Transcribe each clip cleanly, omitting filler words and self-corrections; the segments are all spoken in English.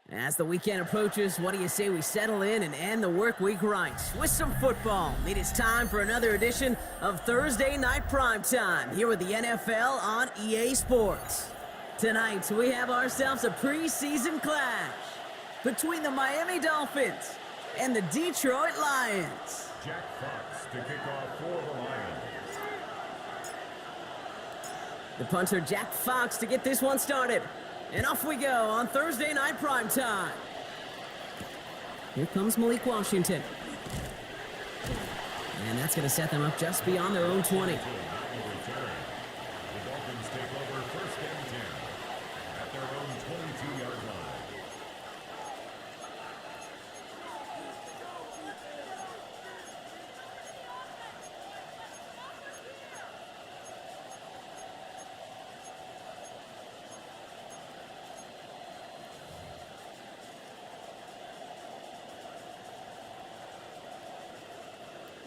As the weekend approaches, what do you say we settle in and end the work week right with some football? It is time for another edition of Thursday Night Primetime here with the NFL on EA Sports. Tonight, we have ourselves a preseason clash between the Miami Dolphins and the Detroit Lions. Jack Fox to kick off for the Lions. The punter Jack Fox to get this one started. And off we go on Thursday Night Primetime. Here comes Malik Washington. And that's going to set them up just beyond their own 20. The Dolphins take over first and 10 at their own 22-yard line.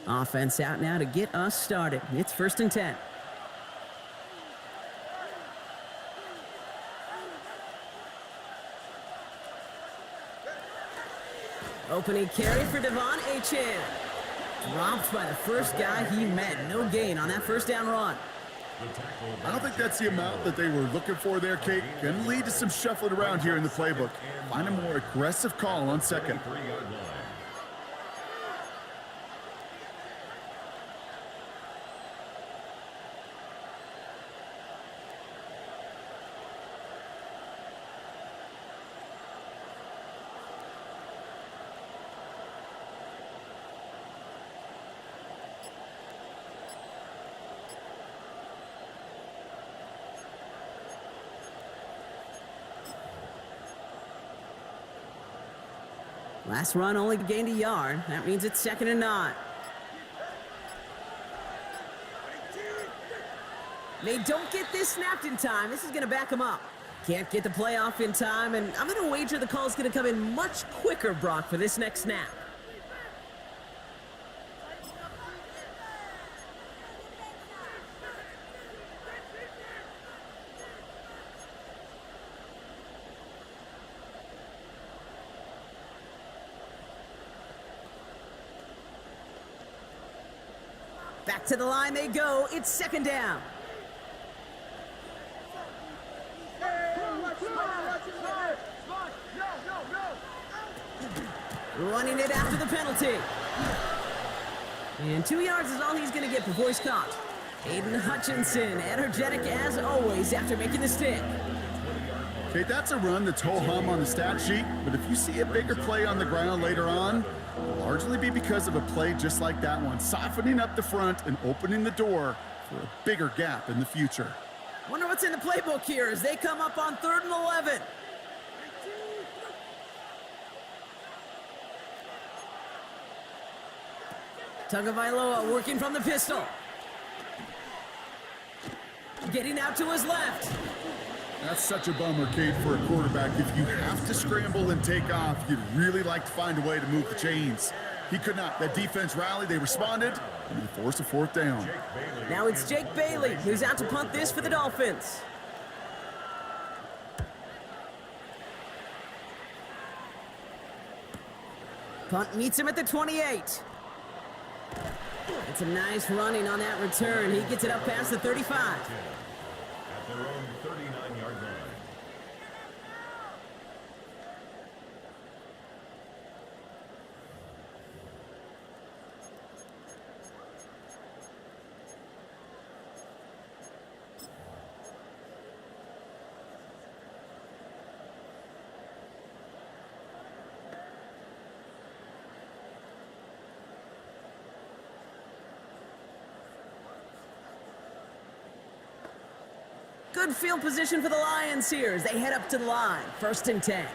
Offense out now to get us started. It's first and 10. Opening carry for Devon Achane. Dropped by the first guy he met. No gain on that first down run. I don't think that's the amount that they were looking for there, Kate. Going to lead to some shuffling around here in the playbook. Find a more aggressive call on second. Last run only gained a yard. That means it's second and 9. They don't get this snapped in time. This is going to back them up. Can't get the play off in time, and I'm going to wager the call is going to come in much quicker, Brock, for this next snap. Back to the line they go. It's second down. Running it after the penalty. And 2 yards is all he's going to get before he's caught. Aiden Hutchinson, energetic as always after making the stick. Okay, that's a run that's ho-hum on the stat sheet, but if you see a bigger play on the ground later on, it'll largely be because of a play just like that one, softening up the front and opening the door for a bigger gap in the future. Wonder what's in the playbook here as they come up on 3rd and 11. Tagovailoa working from the pistol. Getting out to his left. That's such a bummer, Kate, for a quarterback. If you have to scramble and take off, you'd really like to find a way to move the chains. He could not. That defense rallied, they responded, and they forced a 4th down. Now it's Jake Bailey who's out to punt this for the Dolphins. Punt meets him at the 28. It's a nice running on that return. He gets it up past the 35. At their own 39-yard line. Good field position for the Lions here as they head up to the line. 1st and 10.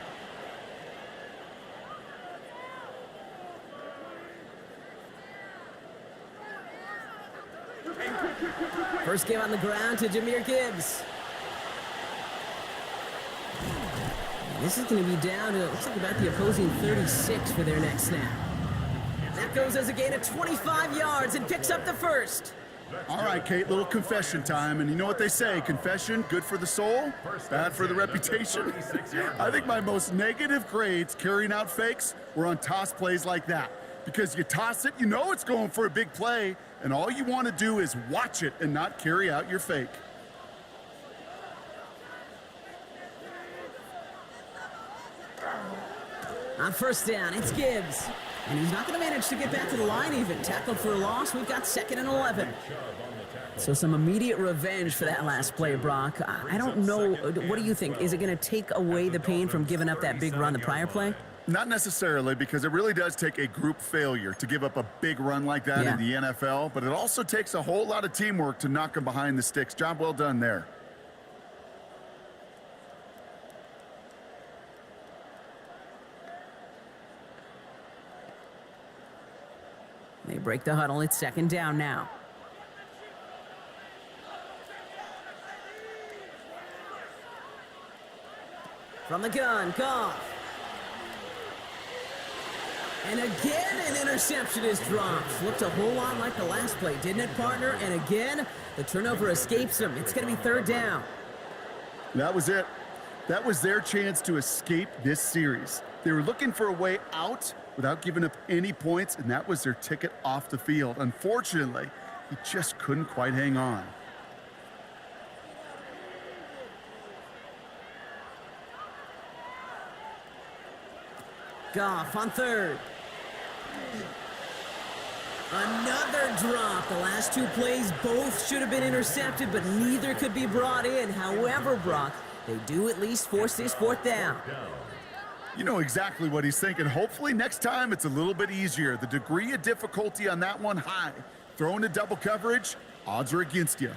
First give on the ground to Jahmyr Gibbs. This is going to be down to, looks like about the opposing 36 for their next snap. That goes as a gain of 25 yards and picks up the first. All right, Kate, little confession time. And you know what they say, confession, good for the soul, bad for the reputation. I think my most negative grades carrying out fakes were on toss plays like that. Because you toss it, you know it's going for a big play, and all you want to do is watch it and not carry out your fake. On first down, it's Gibbs. And he's not going to manage to get back to the line even. Tackled for a loss. We've got 2nd and 11. So some immediate revenge for that last play, Brock. I don't know. What do you think? Is it going to take away the pain from giving up that big run the prior play? Not necessarily, because it really does take a group failure to give up a big run like that in the NFL. But it also takes a whole lot of teamwork to knock them behind the sticks. Job well done there. They break the huddle. It's 2nd down now. From the gun, Goff. And again, an interception is dropped. Looked a whole lot like the last play, didn't it, partner? And again, the turnover escapes him. It's going to be 3rd down. That was it. That was their chance to escape this series. They were looking for a way out without giving up any points, and that was their ticket off the field. Unfortunately, he just couldn't quite hang on. Goff on 3rd. Another drop. The last 2 plays both should have been intercepted, but neither could be brought in. However, Brock, they do at least force this 4th down. You know exactly what he's thinking. Hopefully next time it's a little bit easier. The degree of difficulty on that one high. Throw into double coverage, odds are against you.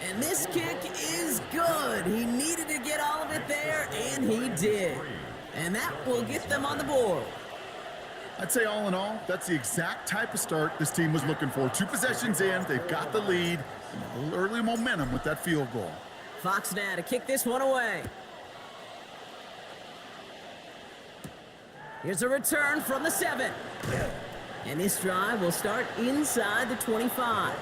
And this kick is good. He needed to get all of it there, and he did. And that will get them on the board. I'd say all in all, that's the exact type of start this team was looking for. 2 possessions in, they've got the lead, and a little early momentum with that field goal. Fox now to kick this one away. Here's a return from the 7. And this drive will start inside the 25.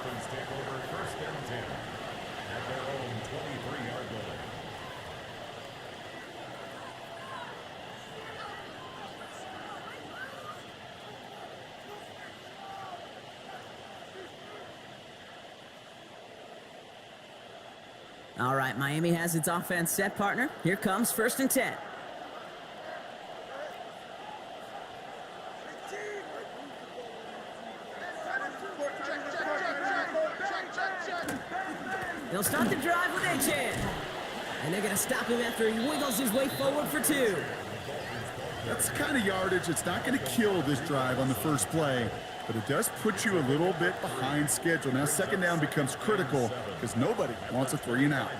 All right, Miami has its offense set, partner. Here comes 1st and 10. They'll start the drive with Achan. And they're going to stop him after he wiggles his way forward for 2. That's the kind of yardage that's not going to kill this drive on the first play, but it does put you a little bit behind schedule. Now 2nd down becomes critical because nobody wants a 3 and out.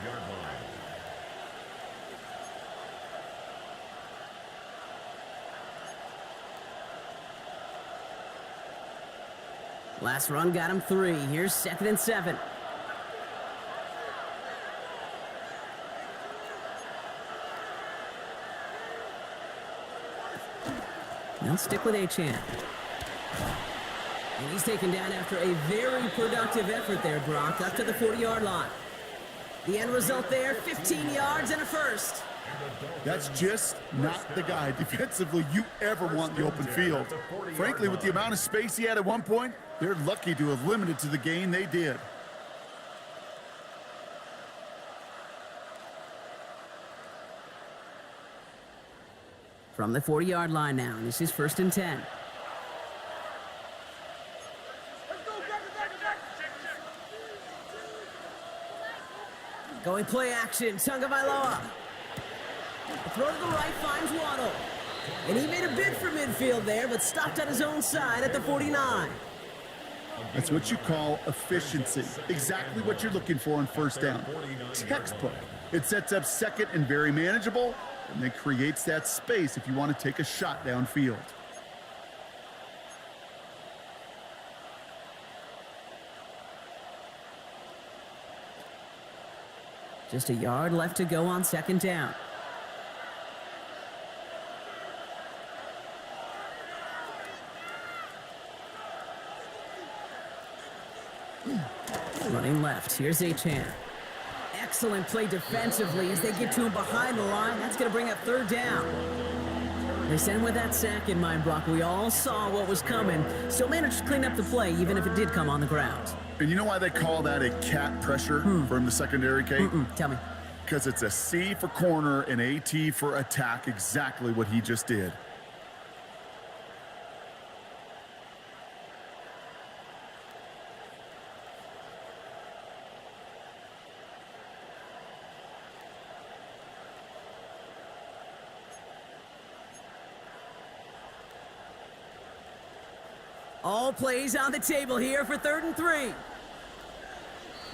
Last run got him 3. Here's 2nd and 7. They'll stick with Achan. And he's taken down after a very productive effort there, Brock, up to the 40-yard line. The end result there, 15 yards and a first. That's just not the guy defensively you ever want in the open field. Frankly, with the amount of space he had at one point, they're lucky to have limited to the gain they did. From the 40-yard line now, and this is 1st and 10. Going play action, Tagovailoa. The throw to the right finds Waddle. And he made a bid for midfield there, but stopped on his own side at the 49. That's what you call efficiency. Exactly what you're looking for on 1st down. Textbook. It sets up 2nd and very manageable, and then creates that space if you want to take a shot downfield. Just a yard left to go on 2nd down. Here's Achan. Excellent play defensively as they get to him behind the line. That's going to bring up third down. They sent him with that sack in mind, Brock. We all saw what was coming. Still managed to clean up the play, even if it did come on the ground. And you know why they call that a cat pressure from the secondary, Kate? Tell me. Because it's a C for corner and a T for attack, exactly what he just did. All plays on the table here for 3rd and 3.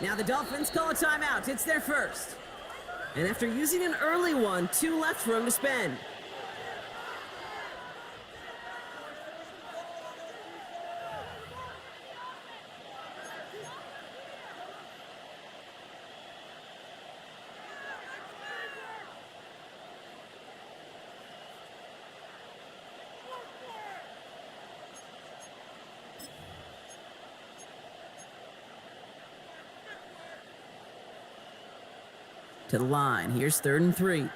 Now the Dolphins call a timeout. It's their first. And after using an early one, 2 left for him to spend. To the line. Here's 3rd and 3.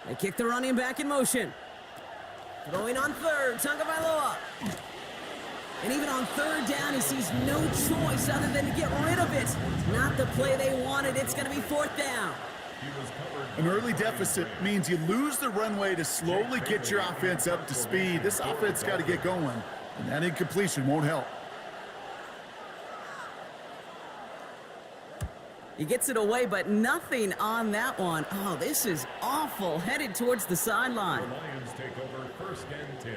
They kick the running back in motion. Throwing on 3rd, Tagovailoa. And even on 3rd down, he sees no choice other than to get rid of it. Not the play they wanted. It's going to be 4th down. An early deficit means you lose the runway to slowly get your offense up to speed. This offense got to get going. And that incompletion won't help. He gets it away, but nothing on that one. Oh, this is awful. Headed towards the sideline. The Lions take over 1st and 10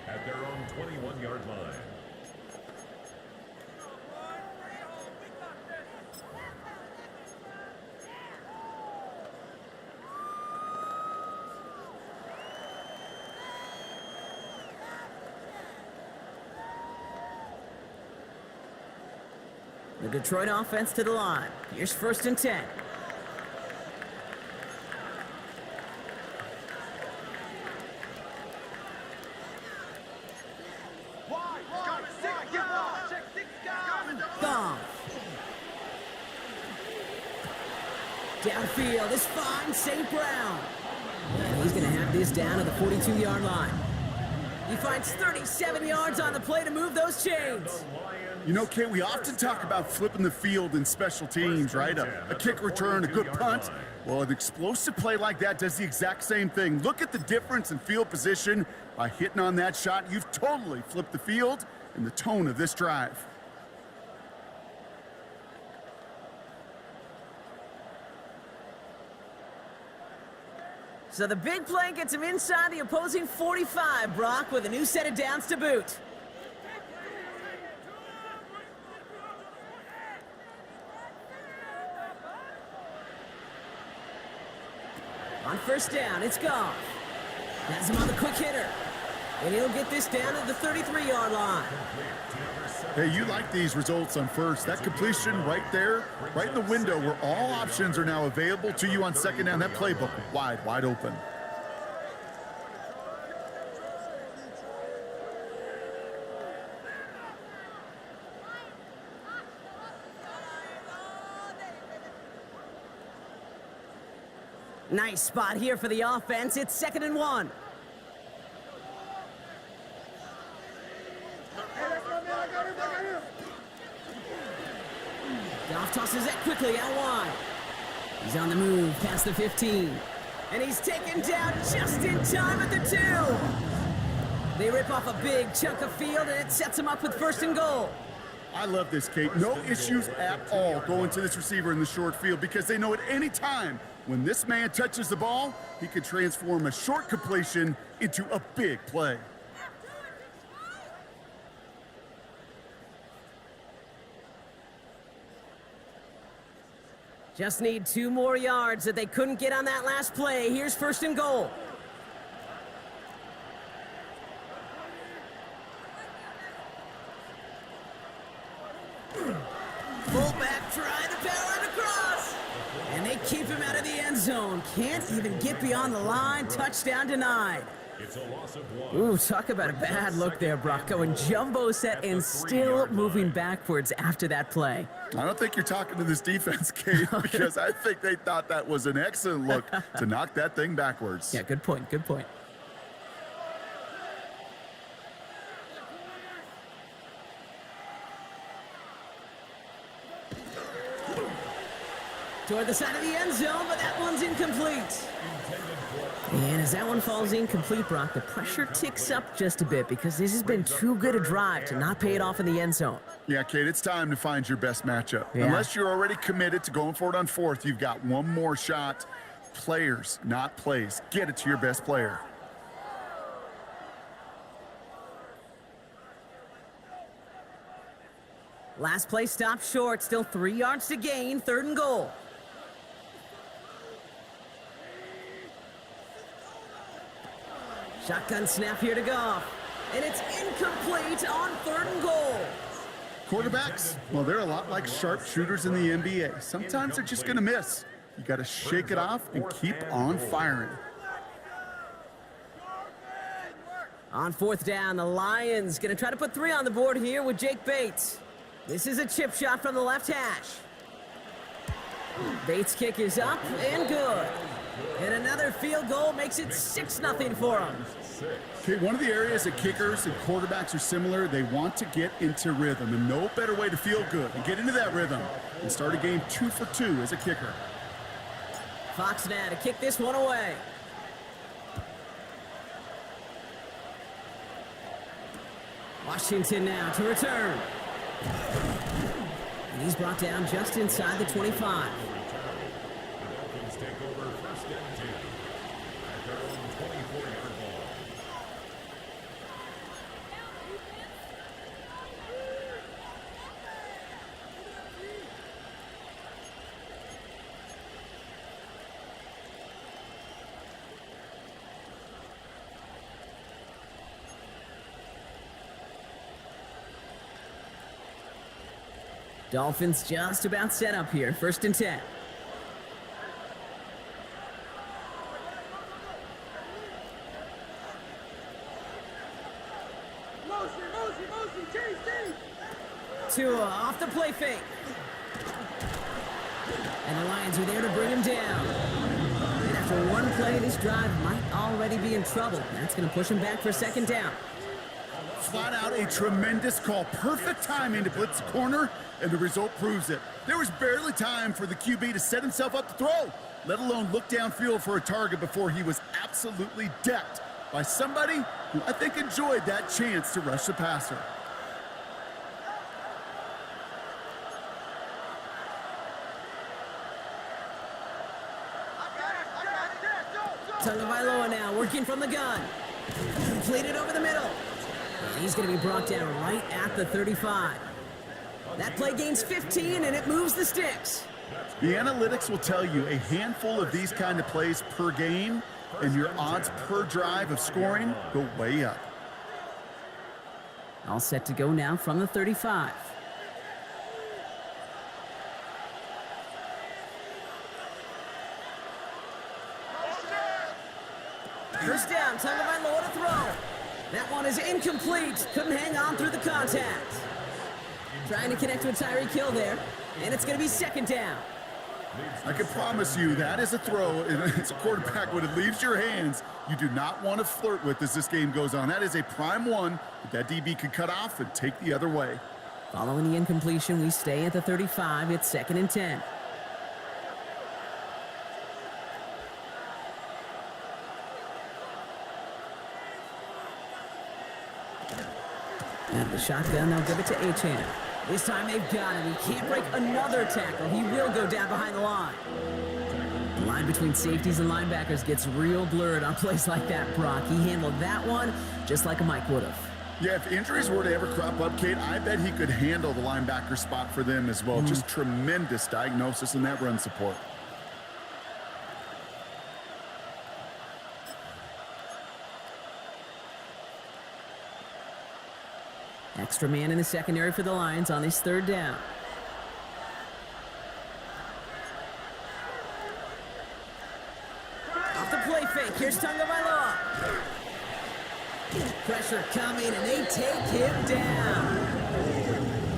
at their own 21-yard line. The Detroit offense to the line. Here's 1st and 10. Gone. Downfield is fine, St. Brown. And he's going to have this down at the 42-yard line. He finds 37 yards on the play to move those chains. You know, Kate, we often talk about flipping the field in special teams, right? A kick return, a good punt. Well, an explosive play like that does the exact same thing. Look at the difference in field position. By hitting on that shot, you've totally flipped the field and the tone of this drive. So the big play gets him inside the opposing 45, Brock, with a new set of downs to boot. On 1st down, it's Goff. Has him on the quick hitter. And he'll get this down at the 33-yard line. Hey, you like these results on 1st. That completion right there, right in the window where all options are now available to you on 2nd down. That playbook wide open. Nice spot here for the offense. It's 2nd and 1. Goff tosses it quickly out wide. He's on the move past the 15. And he's taken down just in time at the 2. They rip off a big chunk of field, and it sets him up with 1st and goal. I love this, Kate. No issues at all going to this receiver in the short field because they know at any time when this man touches the ball, he could transform a short completion into a big play. Just need 2 more yards that they couldn't get on that last play. Here's 1st and goal. Fullback trying to power it across. And they keep him out of the end zone. Can't even get beyond the line. Touchdown denied. It's a loss of 1. Ooh, talk about a bad look there, Brock. Going jumbo set and still moving backwards after that play. I don't think you're talking to this defense, Kate, because I think they thought that was an excellent look to knock that thing backwards. Yeah, good point, good point. Toward the side of the end zone, but that one's incomplete. And as that one falls incomplete, Brock, the pressure ticks up just a bit because this has been too good a drive to not pay it off in the end zone. Yeah, Kate, it's time to find your best matchup. Yeah. Unless you're already committed to going for it on 4th, you've got one more shot. Players, not plays. Get it to your best player. Last play stopped short, still 3 yards to gain, 3rd and goal. Shotgun snap here to Goff, and it's incomplete on 3rd and goal. Quarterbacks, well, they're a lot like sharpshooters in the NBA. Sometimes they're just going to miss. You got to shake it off and keep on firing. On 4th down, the Lions going to try to put 3 on the board here with Jake Bates. This is a chip shot from the left hash. Bates' kick is up and good. And another field goal makes it 6-0 for him. Okay, one of the areas that kickers and quarterbacks are similar, they want to get into rhythm, and no better way to feel good and get into that rhythm and start a game 2 for 2 as a kicker. Fox now to kick this one away. Washington now to return. And he's brought down just inside the 25. The Dolphins take over 1st and 10 at their own 24-yard ball. Dolphins just about set up here, 1st and 10. Tua off the play fake. And the Lions are there to bring him down. And after one play, this drive might already be in trouble. That's going to push him back for 2nd down. Flat out a tremendous call. Perfect timing to blitz the corner, and the result proves it. There was barely time for the QB to set himself up to throw, let alone look downfield for a target before he was absolutely decked by somebody who I think enjoyed that chance to rush the passer. Tagovailoa now working from the gun. Completed over the middle. And he's going to be brought down right at the 35. That play gains 15, and it moves the sticks. The analytics will tell you a handful of these kind of plays per game, and your odds per drive of scoring go way up. All set to go now from the 35. First down, Tagovailoa to throw. That one is incomplete. Couldn't hang on through the contact. Trying to connect with Tyreek Hill there, and it's going to be 2nd down. I can promise you that is a throw, and it's a quarterback when it leaves your hands, you do not want to flirt with as this game goes on. That is a prime one that DB could cut off and take the other way. Following the incompletion, we stay at the 35. It's 2nd and 10. And the shotgun, they'll give it to Achane. This time they've got him. He can't break another tackle. He will go down behind the line. The line between safeties and linebackers gets real blurred on plays like that, Brock. He handled that one just like a Mike would have. Yeah, if injuries were to ever crop up, Kate, I bet he could handle the linebacker spot for them as well. Just tremendous diagnosis in that run support. Extra man in the secondary for the Lions on this 3rd down. Off the play fake, here's Tagovailoa. pressure coming, and they take him down.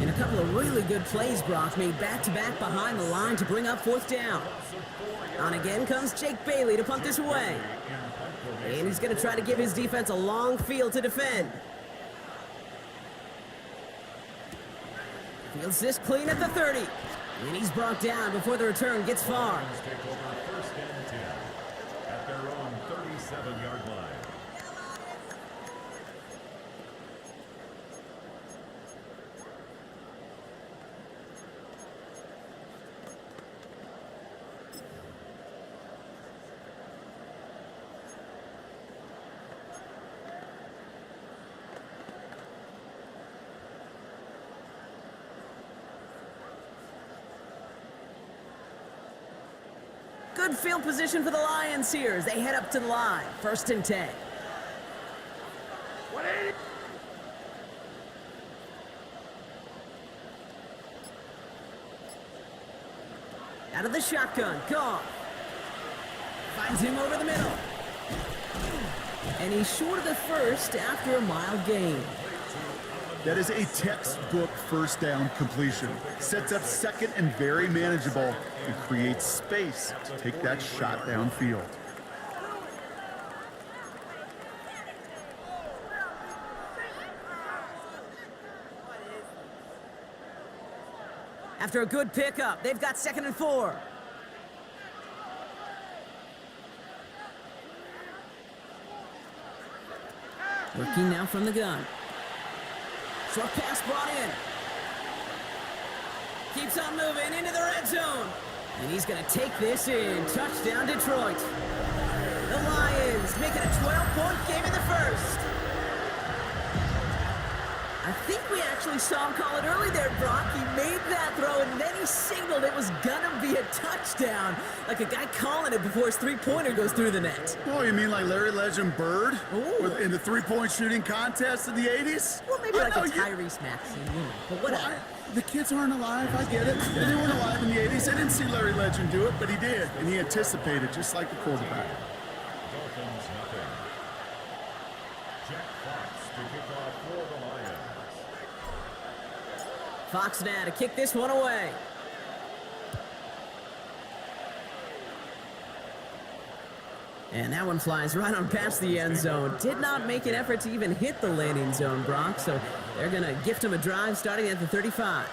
And a couple of really good plays, Brock, made back-to-back behind the line to bring up fourth down. On again comes Jake Bailey to punt this away. And he's going to try to give his defense a long field to defend. Fields this clean at the 30. And he's brought down before the return gets far. Take over first and 10 at their own 37-yard line. Good field position for the Lions here as they head up to the line. First and 10. Out of the shotgun, Goff. Finds him over the middle. And he's short of the first after a mild gain. That is a textbook first down completion. Sets up second and very manageable and creates space to take that shot downfield. After a good pickup, they've got 2nd and 4. Working now from the gun. Short pass brought in. Keeps on moving into the red zone. And he's going to take this in. Touchdown, Detroit. The Lions make it a 12-point game in the first. I think we actually saw him call it early there, Brock. He made that throw, and then he signaled it was going to be a touchdown. Like a guy calling it before his three-pointer goes through the net. Oh, you mean like Larry Legend Bird in the three-point shooting contest in the 80s? Well, maybe like a Tyrese Maxey, but whatever. The kids aren't alive, I get it. They weren't alive in the 80s. They didn't see Larry Legend do it, but he did. And he anticipated, just like the quarterback. Dolphins nothing. Jack Fox to kick off for the Lions. Fox now to kick this one away. And that one flies right on past the end zone. Did not make an effort to even hit the landing zone, Brock. So they're going to gift him a drive starting at the 35.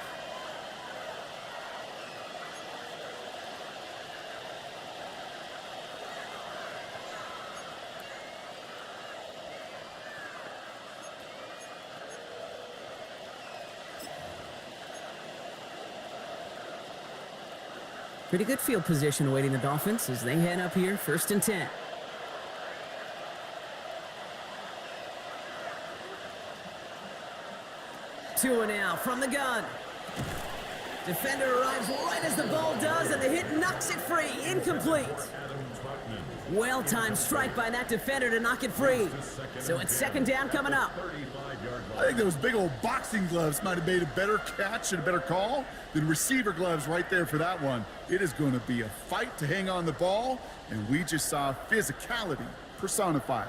Pretty good field position awaiting the Dolphins as they head up here, 1st and 10. Two and out from the gun. Defender arrives right as the ball does, and the hit knocks it free. Incomplete. Well-timed strike by that defender to knock it free. So it's 2nd down coming up. I think those big old boxing gloves might have made a better catch and a better call than receiver gloves right there for that one. It is going to be a fight to hang on the ball, and we just saw physicality personified.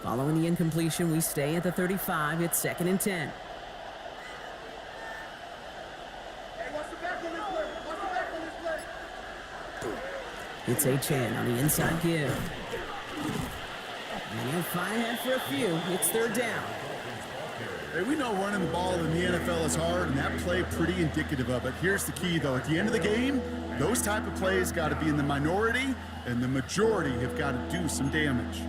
Following the incompletion, we stay at the 35. It's 2nd and 10. It's Achan on the inside give. And he'll find ahead for a few. It's 3rd down. Hey, we know running the ball in the NFL is hard, and that play pretty indicative of it. Here's the key, though. At the end of the game, those type of plays got to be in the minority, and the majority have got to do some damage.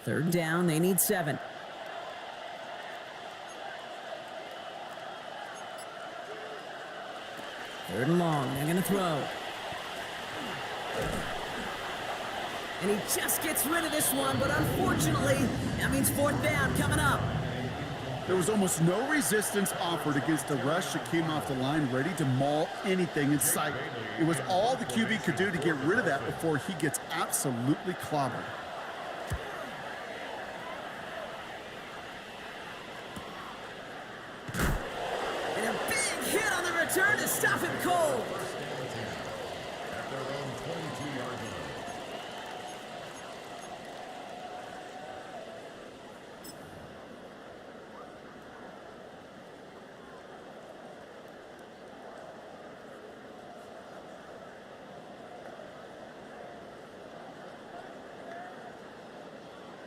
Third down, they need 7. Third and long, they're going to throw. And he just gets rid of this one, but unfortunately, that means fourth down coming up. There was almost no resistance offered against the rush that came off the line ready to maul anything in sight. It was all the QB could do to get rid of that before he gets absolutely clobbered. And a big hit on the return to stop him cold. At their own 22-yard line.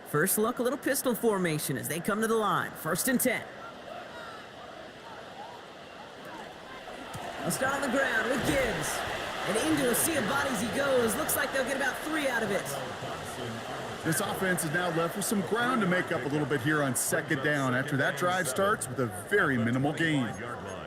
First look, a little pistol formation as they come to the line. 1st and 10. They'll start on the ground with Gibbs. And into a sea of bodies he goes. Looks like they'll get about 3 out of it. This offense is now left with some ground to make up a little bit here on 2nd down after that drive starts with a very minimal gain. 5-yard line.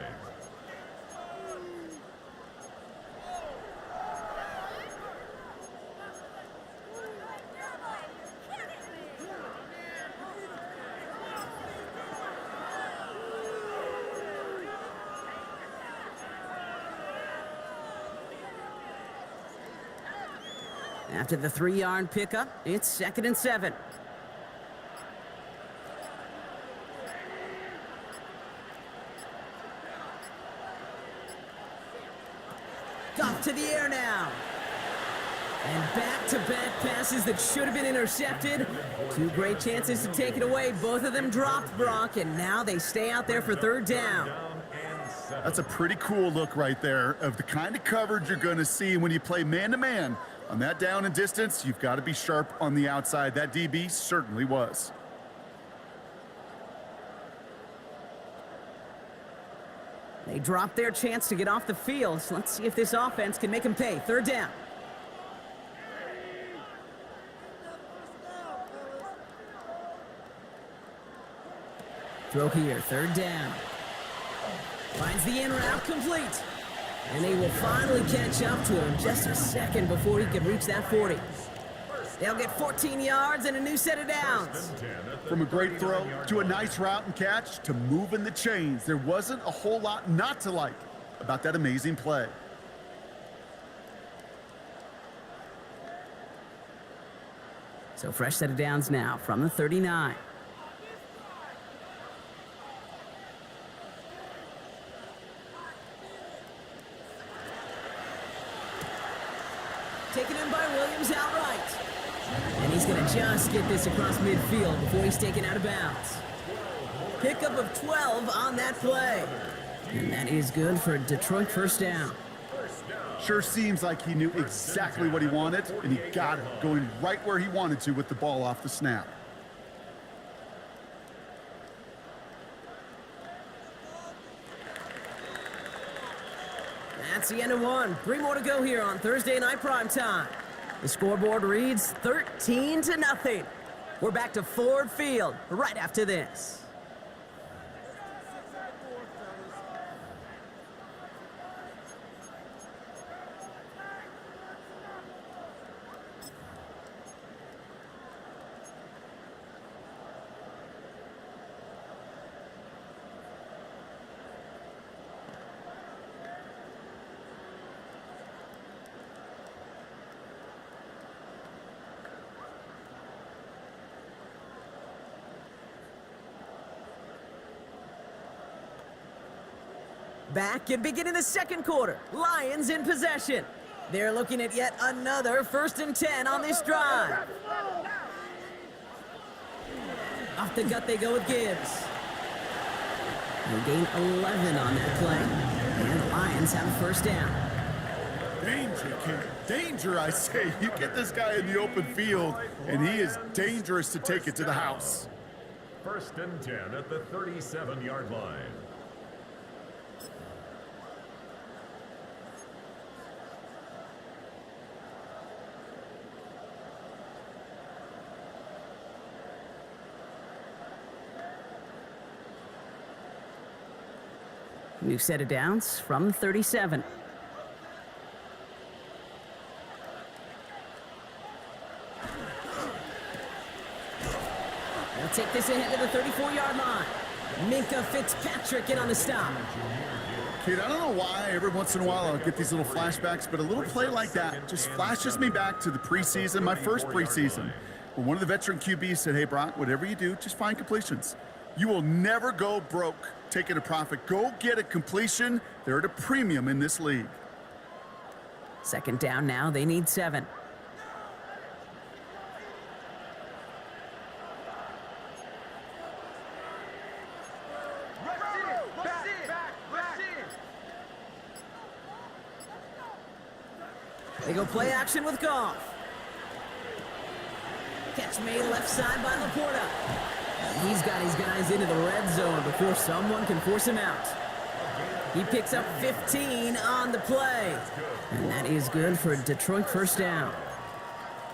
After the 3-yard pickup, it's 2nd and 7. Off to the air now. And back-to-back passes that should have been intercepted. 2 great chances to take it away. Both of them dropped, Brock, and now they stay out there for 3rd down. That's a pretty cool look right there of the kind of coverage you're going to see when you play man-to-man. On that down and distance, you've got to be sharp on the outside. That DB certainly was. They dropped their chance to get off the field. So let's see if this offense can make them pay. 3rd down. Throw here, 3rd down. Finds the in route complete. And they will finally catch up to him just a second before he can reach that 40. They'll get 14 yards and a new set of downs. From a great throw to a nice route and catch to moving the chains, there wasn't a whole lot not to like about that amazing play. So fresh set of downs now from the 39. Taken in by Williams outright. And he's going to just get this across midfield before he's taken out of bounds. Pickup of 12 on that play. And that is good for a Detroit 1st down. Sure seems like he knew exactly what he wanted, and he got it, going right where he wanted to with the ball off the snap. That's the end of one. 3 more to go here on Thursday Night Primetime. The scoreboard reads 13-0. We're back to Ford Field right after this. Back and beginning the 2nd quarter. Lions in possession. They're looking at yet another 1st and 10 on this drive. Off the gut they go with Gibbs. They gain 11 on that play. And the Lions have a 1st down. Danger, kid. Danger, I say. You get this guy in the open field, and he is dangerous to take it to the house. 1st and 10 at the 37-yard line. New set of downs from the 37. take this ahead to the 34-yard line. Minka Fitzpatrick in on the stop. Kid, I don't know why every once in a while I'll get these little flashbacks, but a little play like that just flashes me back to the preseason, my first preseason, where one of the veteran QBs said, hey, Brock, whatever you do, just find completions. You will never go broke taking a profit. Go get a completion. They're at a premium in this league. Second down now. They need 7. They go play action with Goff. Catch made left side by Laporta. He's got his guys into the red zone before someone can force him out. He picks up 15 on the play. And that is good for a Detroit first down.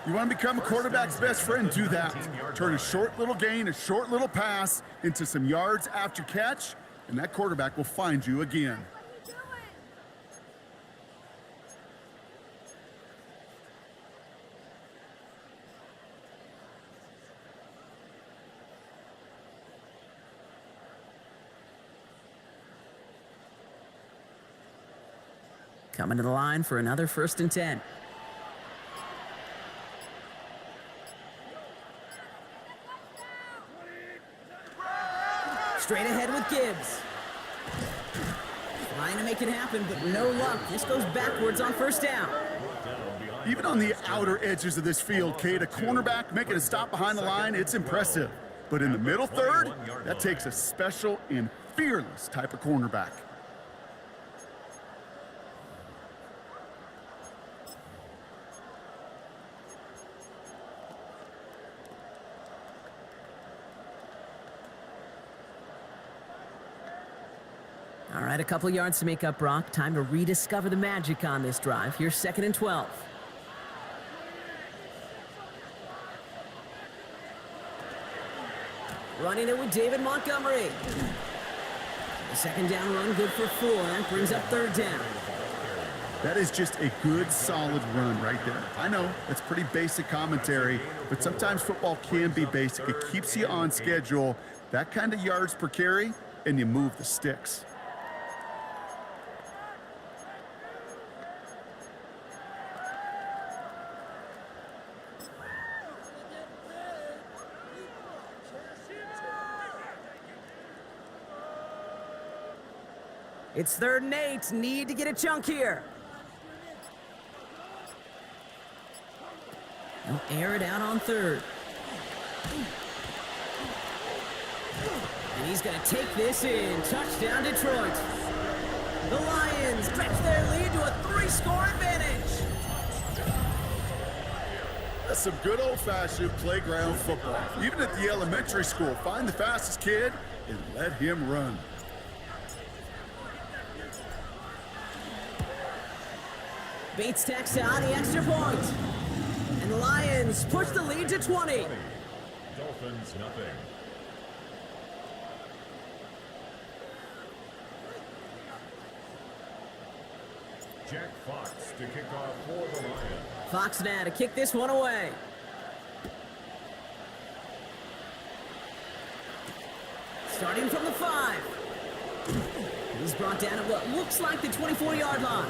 You want to become a quarterback's best friend? Do that. Turn a short little gain, a short little pass into some yards after catch, and that quarterback will find you again. Coming to the line for another 1st and 10. Straight ahead with Gibbs. Trying to make it happen, but no luck. This goes backwards on 1st down. Even on the outer edges of this field, Kate, a cornerback making a stop behind the line, it's impressive. But in the middle third, that takes a special and fearless type of cornerback. All right, a couple yards to make up, Brock. Time to rediscover the magic on this drive. Here's 2nd and 12. Running it with David Montgomery. The 2nd down run, good for 4. That brings up 3rd down. That is just a good, solid run right there. I know, that's pretty basic commentary, but sometimes football can be basic. It keeps you on schedule, that kind of yards per carry, and you move the sticks. It's 3rd and 8. Need to get a chunk here. They'll air it out on 3rd. And he's going to take this in. Touchdown, Detroit. The Lions stretch their lead to a 3-score advantage. That's some good old-fashioned playground football. Even at the elementary school, find the fastest kid and let him run. Bates tacks on the extra point. And the Lions push the lead to 20. Dolphins, nothing. Jack Fox to kick off for the Lions. Fox now to kick this one away. Starting from the 5. He's brought down at what looks like the 24-yard line.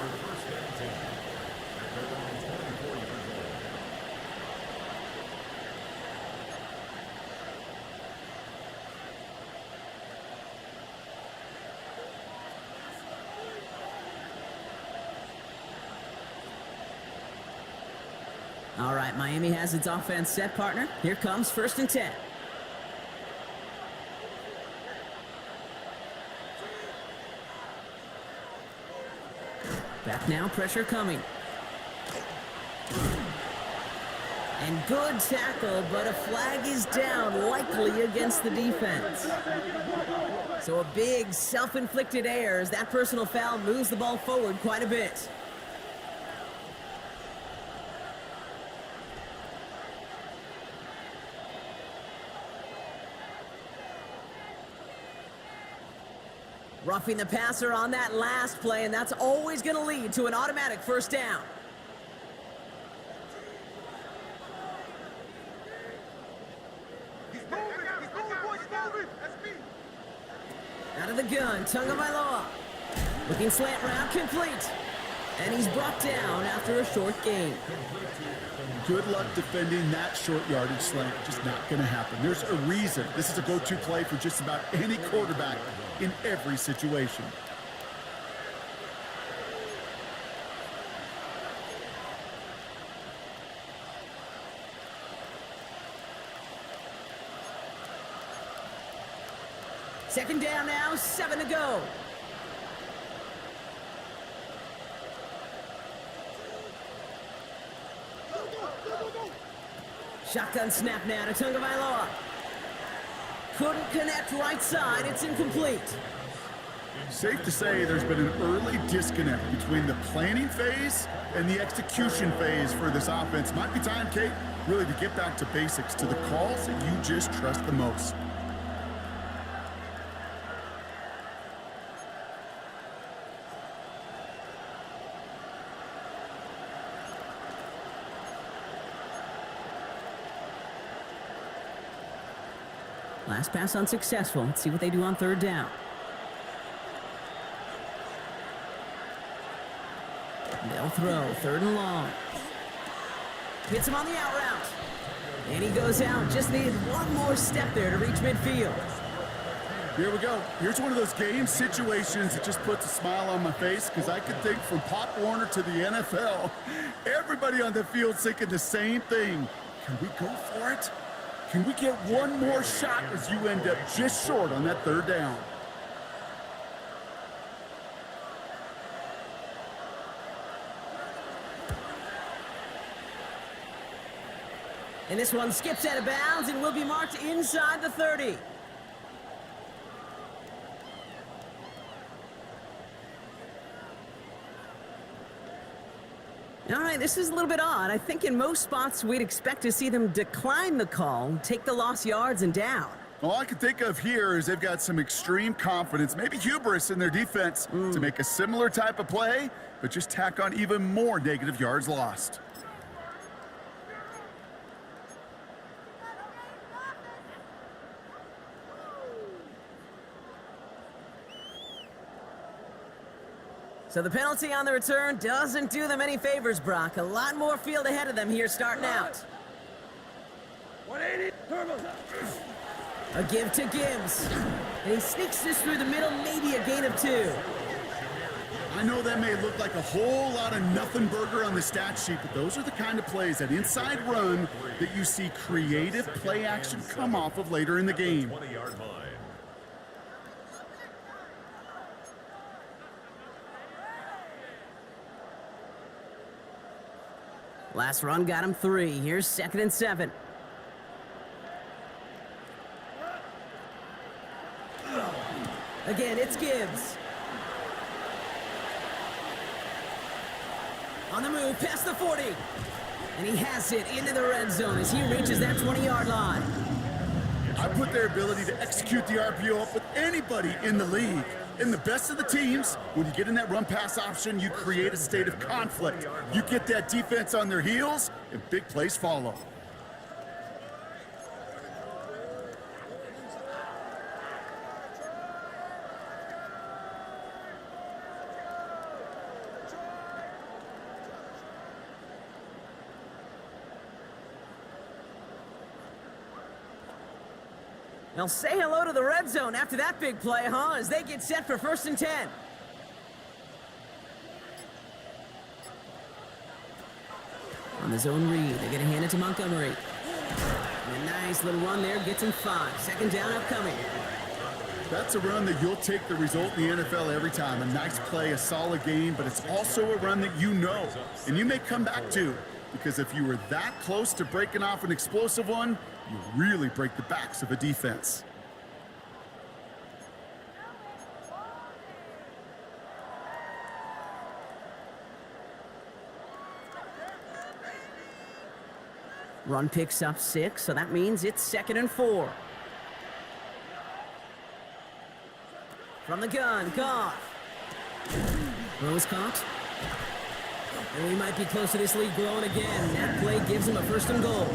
All right, Miami has its offense set, partner. Here comes 1st and 10. Back now, pressure coming. And good tackle, but a flag is down, likely against the defense. So a big self-inflicted error as that personal foul moves the ball forward quite a bit. Roughing the passer on that last play, and that's always going to lead to an automatic 1st down. Out of the gun, Tagovailoa. Looking slant route, complete. And he's brought down after a short gain. Good luck defending that short yardage slant. Just not going to happen. There's a reason this is a go-to play for just about any quarterback in every situation. Second down now, 7 to go. Shotgun snap now to Tagovailoa. Couldn't connect right side, it's incomplete. Safe to say there's been an early disconnect between the planning phase and the execution phase for this offense. Might be time, Kate, really to get back to basics, to the calls that you just trust the most. Last pass unsuccessful. Let's see what they do on third down. They'll throw, third and long. Hits him on the out route. And he goes out. Just needed one more step there to reach midfield. Here we go. Here's one of those game situations that just puts a smile on my face, because I can think from Pop Warner to the NFL, everybody on the field thinking the same thing. Can we go for it? Can we get one more shot as you end up just short on that third down? And this one skips out of bounds and will be marked inside the 30. All right, this is a little bit odd. I think in most spots we'd expect to see them decline the call, take the lost yards and down. All I can think of here is they've got some extreme confidence, maybe hubris in their defense to make a similar type of play, but just tack on even more negative yards lost. So the penalty on the return doesn't do them any favors, Brock. A lot more field ahead of them here starting out. 180, turbo. A give to Gibbs. And he sneaks this through the middle, maybe a gain of 2. I know that may look like a whole lot of nothing burger on the stat sheet, but those are the kind of plays, that inside run, that you see creative play action come off of later in the game. 20-yard line. Last run got him 3. Here's 2nd and 7. Again, it's Gibbs. On the move, past the 40. And he has it into the red zone as he reaches that 20-yard line. I put their ability to execute the RPO up with anybody in the league. In the best of the teams, when you get in that run-pass option, you create a state of conflict. You get that defense on their heels, and big plays follow. They'll say hello to the red zone after that big play, huh? As they get set for 1st and 10. On the zone read, they're going to hand it to Montgomery. And a nice little run there, gets him 5. 2nd down upcoming. That's a run that you'll take the result in the NFL every time. A nice play, a solid game, but it's also a run that you know, and you may come back to. Because if you were that close to breaking off an explosive one, you really break the backs of a defense. Run picks up 6, so that means it's 2nd and 4. From the gun, Goff. Rose caught. And we might be close to this lead growing again. That play gives him a 1st and goal.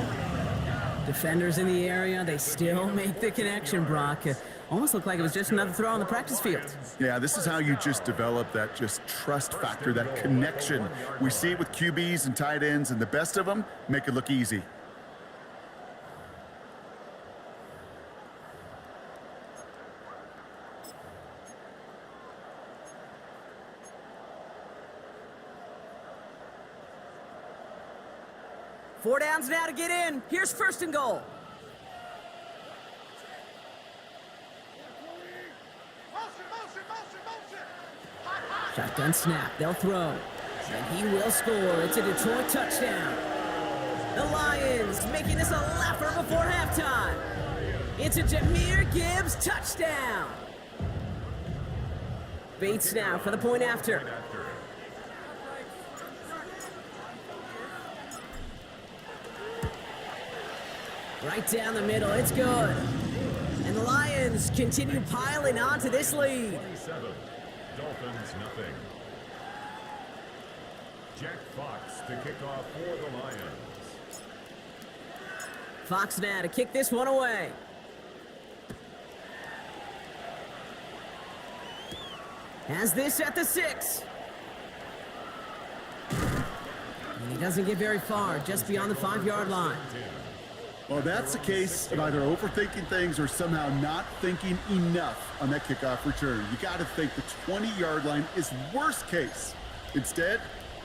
Defenders in the area, they still make the connection, Brock. Almost looked like it was just another throw on the practice field. Yeah, this is how you just develop that just trust factor, that connection. We see it with QBs and tight ends, and the best of them make it look easy. Four downs now to get in. Here's first and goal. Shotgun snap. They'll throw. And he will score. It's a Detroit touchdown. The Lions making this a laugher before halftime. It's a Jahmyr Gibbs touchdown. Bates now for the point after. Right down the middle, it's good. And the Lions continue piling on to this lead. 27, Dolphins nothing. Jack Fox to kick off for the Lions. Fox now to kick this one away. Has this at the 6. And he doesn't get very far, just beyond the 5-yard line. Well, that's the case of either overthinking things or somehow not thinking enough on that kickoff return. You got to think the 20-yard line is worst case. Instead,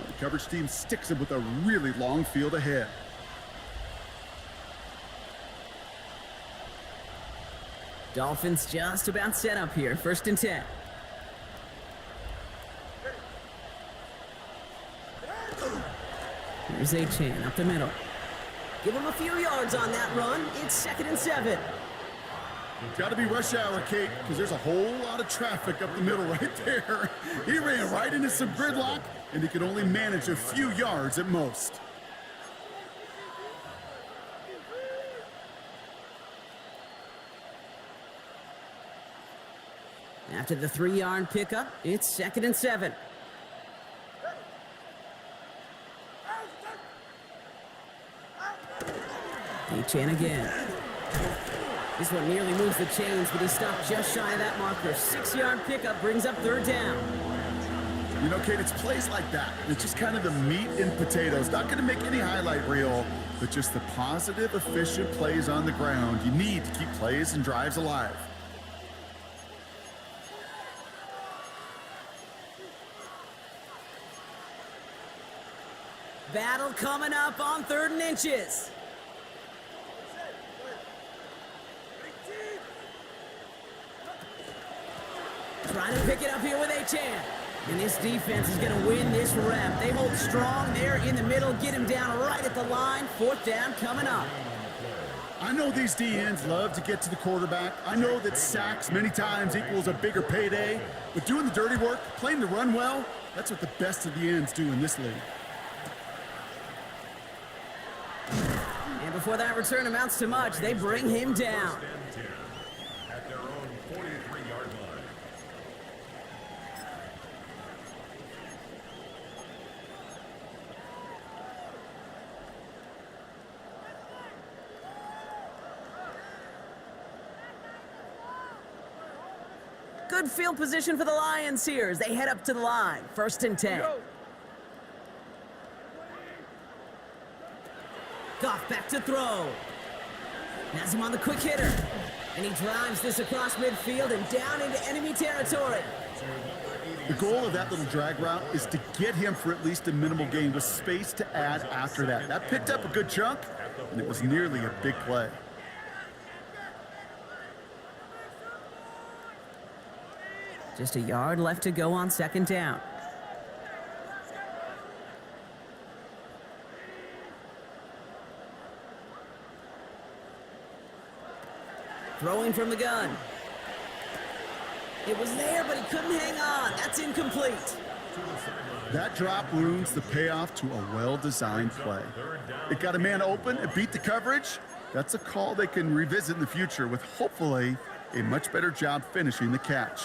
the coverage team sticks him with a really long field ahead. Dolphins just about set up here, 1st and 10. Here's Achane up the middle. Give him a few yards on that run. It's 2nd and 7. Got to be rush hour, Kate, because there's a whole lot of traffic up the middle right there. He ran right into some gridlock, and he could only manage a few yards at most. After the 3-yard pickup, it's 2nd and 7. Achane again. This one nearly moves the chains, but he stopped just shy of that marker. 6-yard pickup brings up 3rd down. You know, Kate, it's plays like that. It's just kind of the meat and potatoes. Not going to make any highlight reel, but just the positive, efficient plays on the ground. You need to keep plays and drives alive. Battle coming up on 3rd and inches. Trying to pick it up here with Achane. And this defense is going to win this rep. They hold strong there in the middle, get him down right at the line. 4th down coming up. I know these DNs love to get to the quarterback. I know that sacks many times equals a bigger payday. But doing the dirty work, playing to run well, that's what the best of the ends do in this league. And before that return amounts to much, they bring him down. At their own 43-yard line. Good field position for the Lions here as they head up to the line. 1st and 10. Goff back to throw. Has him on the quick hitter. And he drives this across midfield and down into enemy territory. The goal of that little drag route is to get him for at least a minimal gain with space to add after that. That picked up a good chunk, and it was nearly a big play. Just a yard left to go on 2nd down. Throwing from the gun. It was there, but he couldn't hang on. That's incomplete. That drop ruins the payoff to a well-designed play. It got a man open, it beat the coverage. That's a call they can revisit in the future with hopefully a much better job finishing the catch.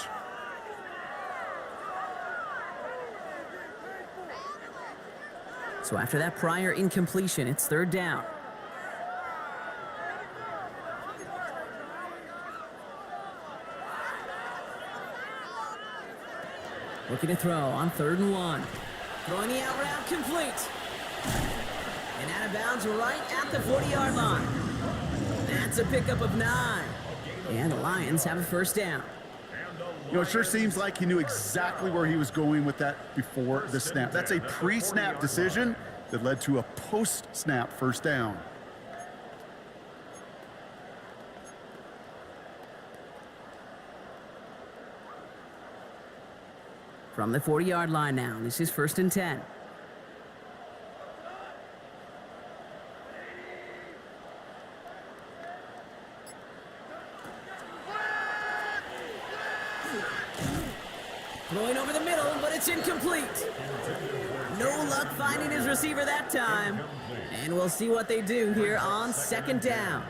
So after that prior incompletion, it's 3rd down. Looking to throw on 3rd and 1. Throwing the out route complete. And out of bounds right at the 40-yard line. That's a pickup of 9. And the Lions have a 1st down. You know, it sure seems like he knew exactly where he was going with that before the snap. That's a pre-snap decision that led to a post-snap 1st down. From the 40-yard line now, this is 1st and 10. Throwing over the middle, but it's incomplete. No luck finding his receiver that time. And we'll see what they do here on 2nd down.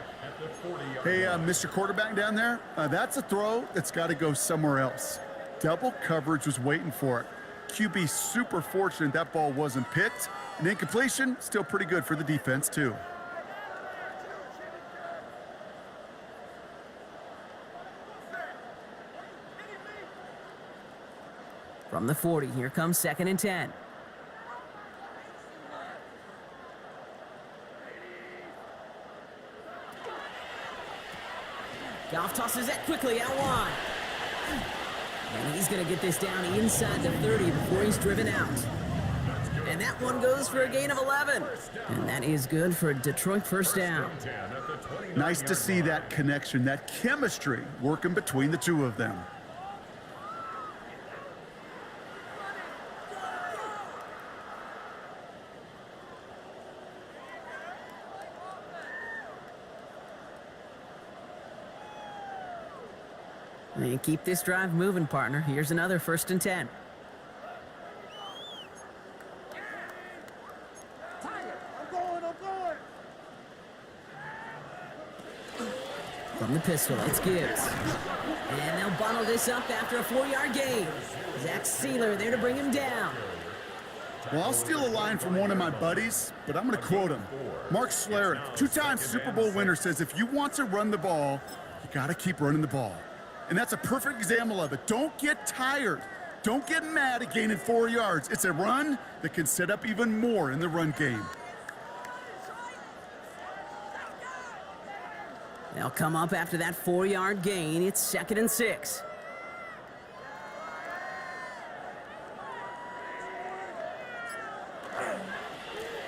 Hey, Mr. Quarterback down there, that's a throw that's got to go somewhere else. Double coverage was waiting for it. QB super fortunate that ball wasn't picked. And incompletion, still pretty good for the defense, too. From the 40, here comes 2nd and 10. Goff tosses that quickly out wide. And he's going to get this down inside the 30 before he's driven out. And that one goes for a gain of 11. And that is good for a Detroit 1st down. Nice to see that connection, that chemistry working between the two of them. And keep this drive moving, partner. Here's another 1st and 10. From the pistol, it's Gibbs. And they'll bundle this up after a 4-yard gain. Zach Sealer there to bring him down. Well, I'll steal a line from one of my buddies, but I'm going to quote him. Mark Schlereth, 2-time Super Bowl winner, says if you want to run the ball, you got to keep running the ball. And that's a perfect example of it. Don't get tired. Don't get mad at gaining 4 yards. It's a run that can set up even more in the run game. They'll come up after that 4-yard gain. It's 2nd and 6.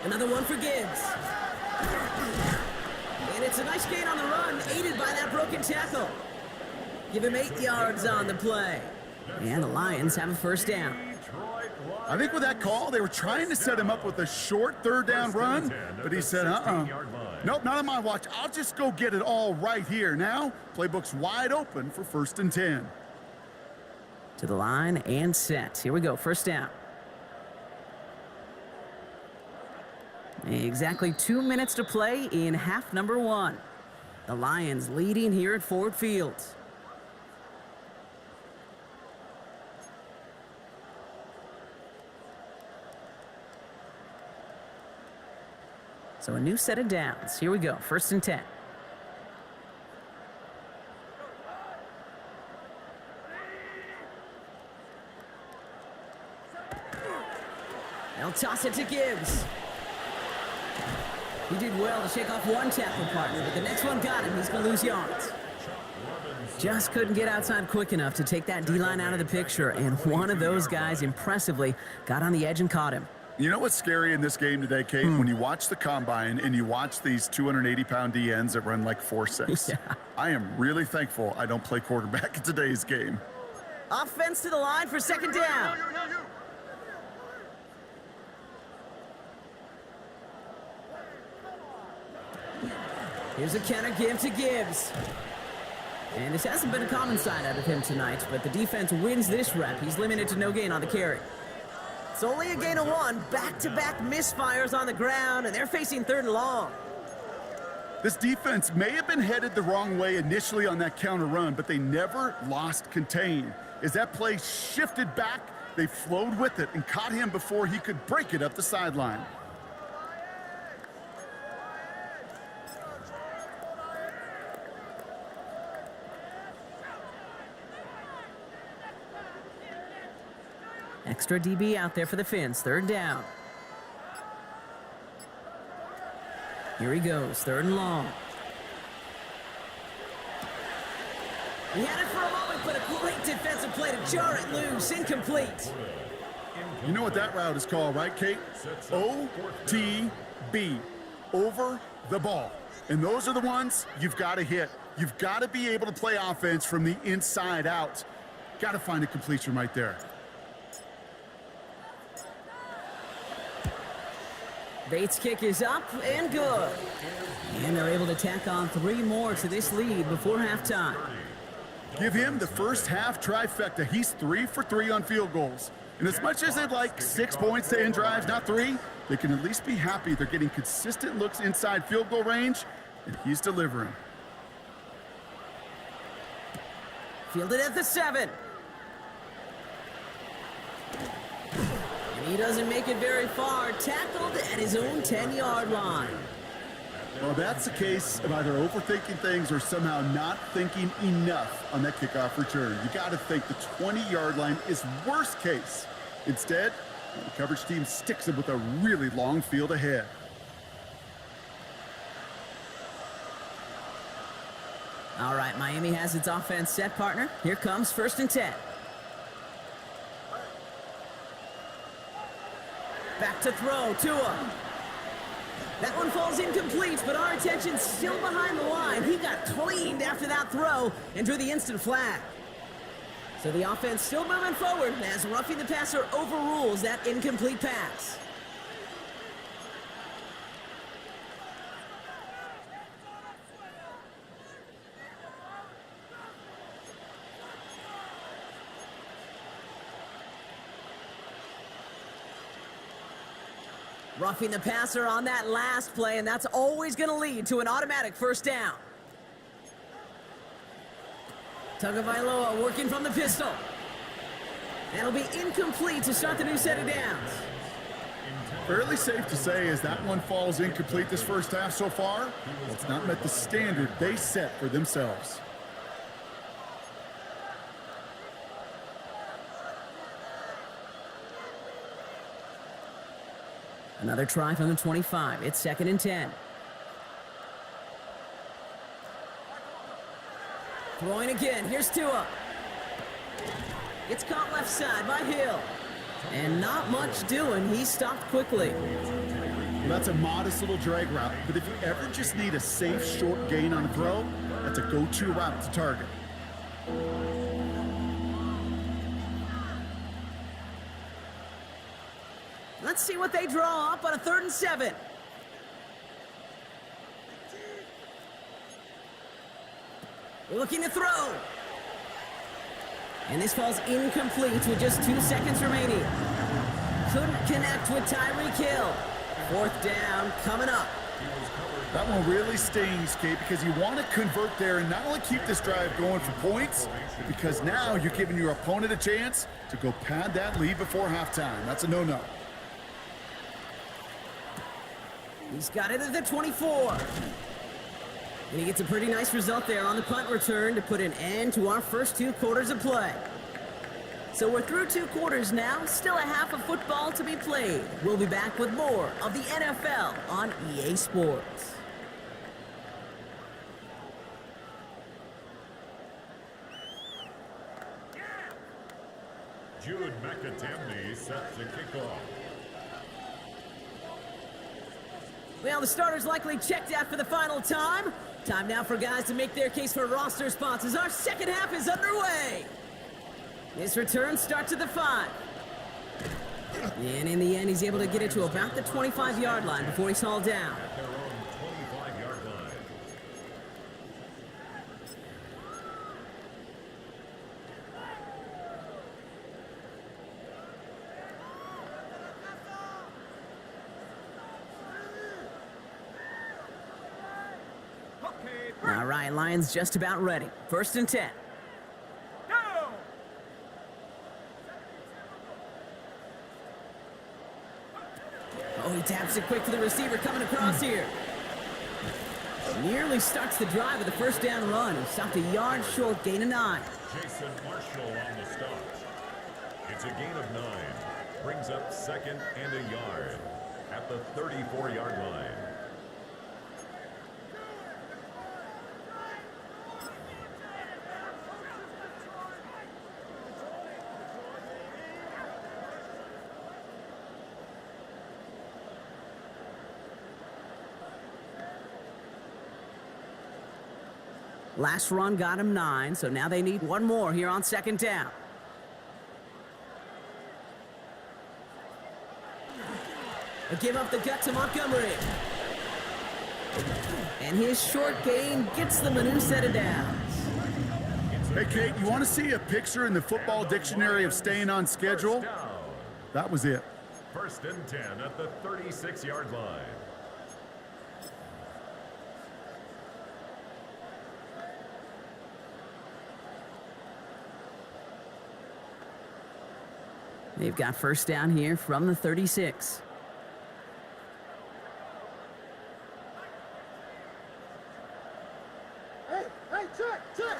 Another one for Gibbs. And it's a nice gain on the run, aided by that broken tackle. Give him 8 yards on the play. And the Lions have a 1st down. I think with that call, they were trying to set him up with a short 3rd down run, but he said, nope, not on my watch. I'll just go get it all right here. Now, playbook's wide open for 1st and 10. To the line and set. Here we go, 1st down. Exactly 2 minutes to play in half number 1. The Lions leading here at Ford Field. So a new set of downs. Here we go, 1st and 10. They'll toss it to Gibbs. He did well to shake off one tackle partner, but the next one got him. He's going to lose yards. Just couldn't get outside quick enough to take that D-line out of the picture, and one of those guys impressively got on the edge and caught him. You know what's scary in this game today, Kate? When you watch the combine and you watch these 280-pound DNs that run like 4.6. Yeah. I am really thankful I don't play quarterback in today's game. Offense to the line for 2nd down. Here's a counter give to Gibbs. And this hasn't been a common sight out of him tonight, but the defense wins this rep. He's limited to no gain on the carry. It's only a gain of 1. Back-to-back misfires on the ground, and they're facing 3rd and long. This defense may have been headed the wrong way initially on that counter run, but they never lost contain. As that play shifted back, they flowed with it and caught him before he could break it up the sideline. Extra DB out there for the Finns. Third down. Here he goes. Third and long. He had it for a moment, but a great defensive play to jar it loose. Incomplete. You know what that route is called, right, Kate? OTB. Over the ball. And those are the ones you've got to hit. You've got to be able to play offense from the inside out. Got to find a completion right there. Bates' kick is up and good. And they're able to tack on 3 more to this lead before halftime. Give him the first half trifecta. He's 3 for 3 on field goals. And as much as they'd like 6 points to end drives, not 3, they can at least be happy they're getting consistent looks inside field goal range, and he's delivering. Fielded at the 7. And he doesn't make it very far. Tackled at his own 10-yard line. Well, that's the case of either overthinking things or somehow not thinking enough on that kickoff return. You got to think the 20-yard line is worst case. Instead, the coverage team sticks him with a really long field ahead. All right, Miami has its offense set, partner. Here comes 1st and 10. Back to throw, Tua. That one falls incomplete, but our attention's still behind the line. He got cleaned after that throw and drew the instant flag. So the offense still moving forward as roughing the passer overrules that incomplete pass. Roughing the passer on that last play, and that's always going to lead to an automatic first down. Tagovailoa working from the pistol. That'll be incomplete to start the new set of downs. Fairly safe to say as that one falls incomplete this first half so far, well, it's not met the standard they set for themselves. Another try from the 25. It's 2nd and 10. Throwing again. Here's Tua. It's caught left side by Hill. And not much doing. He stopped quickly. Well, that's a modest little drag route, but if you ever just need a safe short gain on a throw, that's a go-to route to target. Let's see what they draw up on a 3rd and 7. Looking to throw. And this falls incomplete with just 2 seconds remaining. Couldn't connect with Tyreek Hill. 4th down coming up. That one really stings, Kate, because you want to convert there and not only keep this drive going for points, because now you're giving your opponent a chance to go pad that lead before halftime. That's a no-no. He's got it at the 24. And he gets a pretty nice result there on the punt return to put an end to our first 2 quarters of play. So we're through 2 quarters now, still a half of football to be played. We'll be back with more of the NFL on EA Sports. Jude McAtamney sets the kickoff. Well, the starter's likely checked out for the final time. Time now for guys to make their case for roster spots as our second half is underway. This return starts at the 5. And in the end, he's able to get it to about the 25-yard line before he's hauled down. At their own 25-yard line. All right, Lions just about ready. 1st and 10. Oh, he taps it quick to the receiver coming across here. Nearly starts the drive with a first down run. He stopped a yard short, gain of 9. Jason Marshall on the stop. It's a gain of 9. Brings up 2nd and a yard at the 34-yard line. Last run got him 9, so now they need one more here on 2nd down. A give up the gut to Montgomery. And his short gain gets them a new set of downs. Hey, Kate, you want to see a picture in the football dictionary of staying on schedule? That was it. 1st and 10 at the 36-yard line. They've got 1st down here from the 36. Check.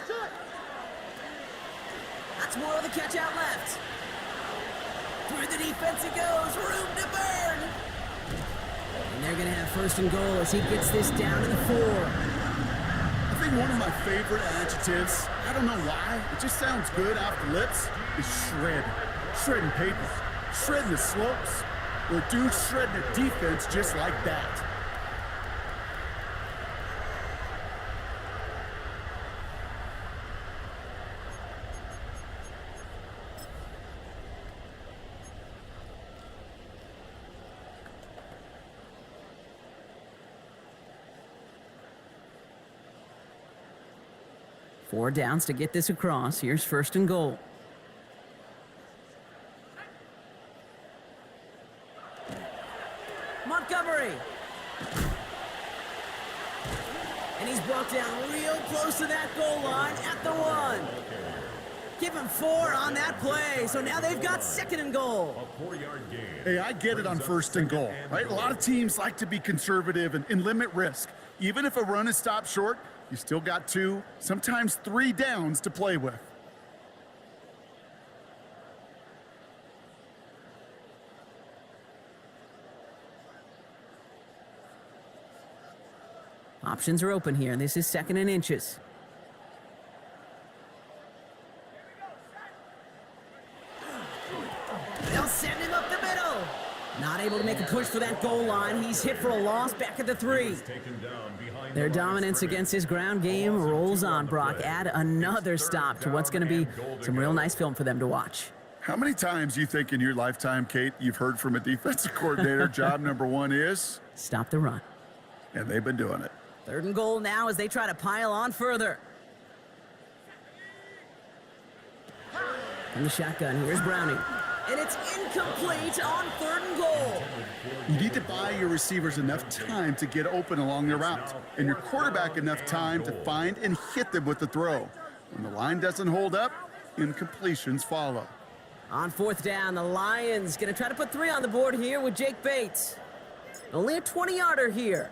That's more of the catch out left. Through the defense it goes, room to burn. And they're gonna have 1st and goal as he gets this down to the 4. I think one of my favorite adjectives, I don't know why, it just sounds good off the lips, is shred. Shredding paper, shredding the slopes, or dude shredding a defense just like that. Four downs to get this across. Here's 1st and goal. Montgomery. And he's brought down real close to that goal line at the 1. Give him 4 on that play. So now they've got 2nd and goal. A 4-yard gain. Hey, I get it on 1st and goal, right? A lot of teams like to be conservative and limit risk. Even if a run is stopped short, you still got 2, sometimes 3 downs to play with. Options are open here. This is 2nd and inches. They'll send him up the middle. Not able to make a push for that goal line. He's hit for a loss back at the 3. Their dominance against his ground game rolls on, Brock. Add another stop to what's going to be some real nice film for them to watch. How many times do you think in your lifetime, Kate, you've heard from a defensive coordinator, job number 1 is? Stop the run. And they've been doing it. 3rd and goal now as they try to pile on further. From the shotgun, here's Browning. And it's incomplete on 3rd and goal. You need to buy your receivers enough time to get open along their route, and your quarterback enough time to find and hit them with the throw. When the line doesn't hold up, incompletions follow. On 4th down, the Lions going to try to put 3 on the board here with Jake Bates. Only a 20-yarder here.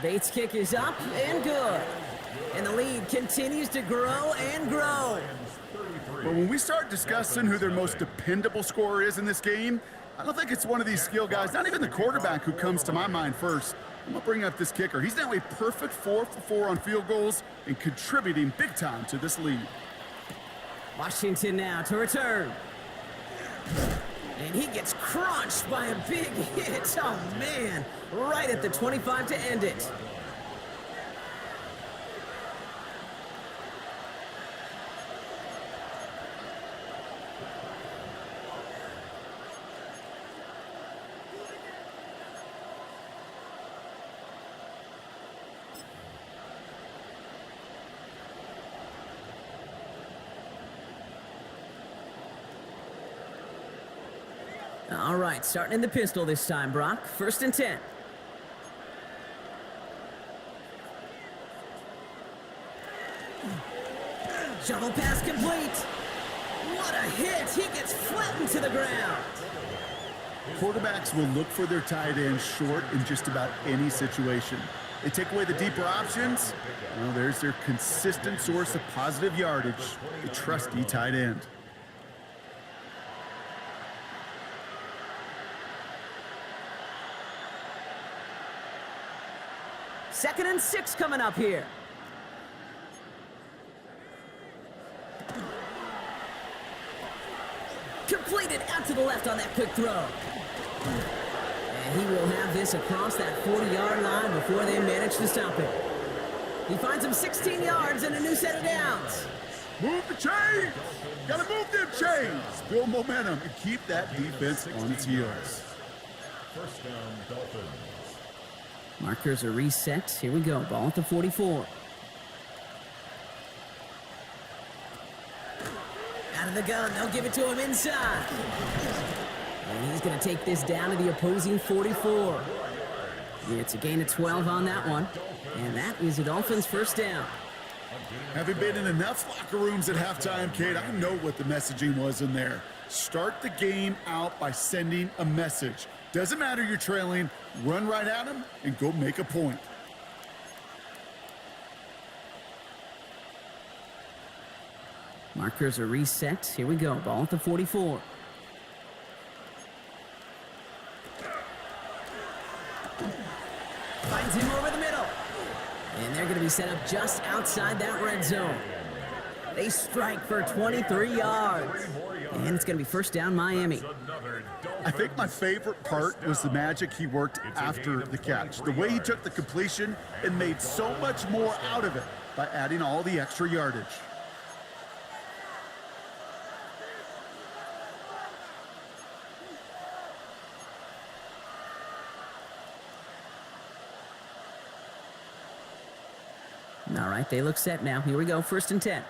Bates' kick is up and good. And the lead continues to grow and grow. But when we start discussing who their most dependable scorer is in this game, I don't think it's one of these skill guys, not even the quarterback, who comes to my mind first. I'm going to bring up this kicker. He's now a perfect 4 for 4 on field goals and contributing big time to this lead. Washington now to return. And he gets crunched by a big hit. Oh, man. Right at the 25 to end it. All right, starting in the pistol this time, Brock. 1st and 10. Shovel pass complete. What a hit. He gets flattened to the ground. Quarterbacks will look for their tight end short in just about any situation. They take away the deeper options. Well, there's their consistent source of positive yardage, the trusty tight end. 2nd and 6 coming up here. Completed out to the left on that quick throw. And he will have this across that 40-yard line before they manage to stop him. He finds him 16 yards and a new set of downs. Move the chains! Gotta move them chains! Build momentum and keep that defense on its heels. First down, Dolphins. Markers are reset. Here we go. Ball at the 44. Out of the gun. They'll give it to him inside. And he's going to take this down to the opposing 44. It's a gain of 12 on that one. And that is the Dolphins' first down. Having been in enough locker rooms at halftime, Kate, I know what the messaging was in there. Start the game out by sending a message. Doesn't matter you're trailing, run right at them and go make a point. Markers are reset. Here we go. Ball at the 44. Finds him over the middle. And they're going to be set up just outside that red zone. They strike for 23 yards. And it's going to be first down Miami. I think my favorite part was the magic he worked after the catch. The way he took the completion and made so much more out of it by adding all the extra yardage. All right, they look set now. Here we go, 1st and 10.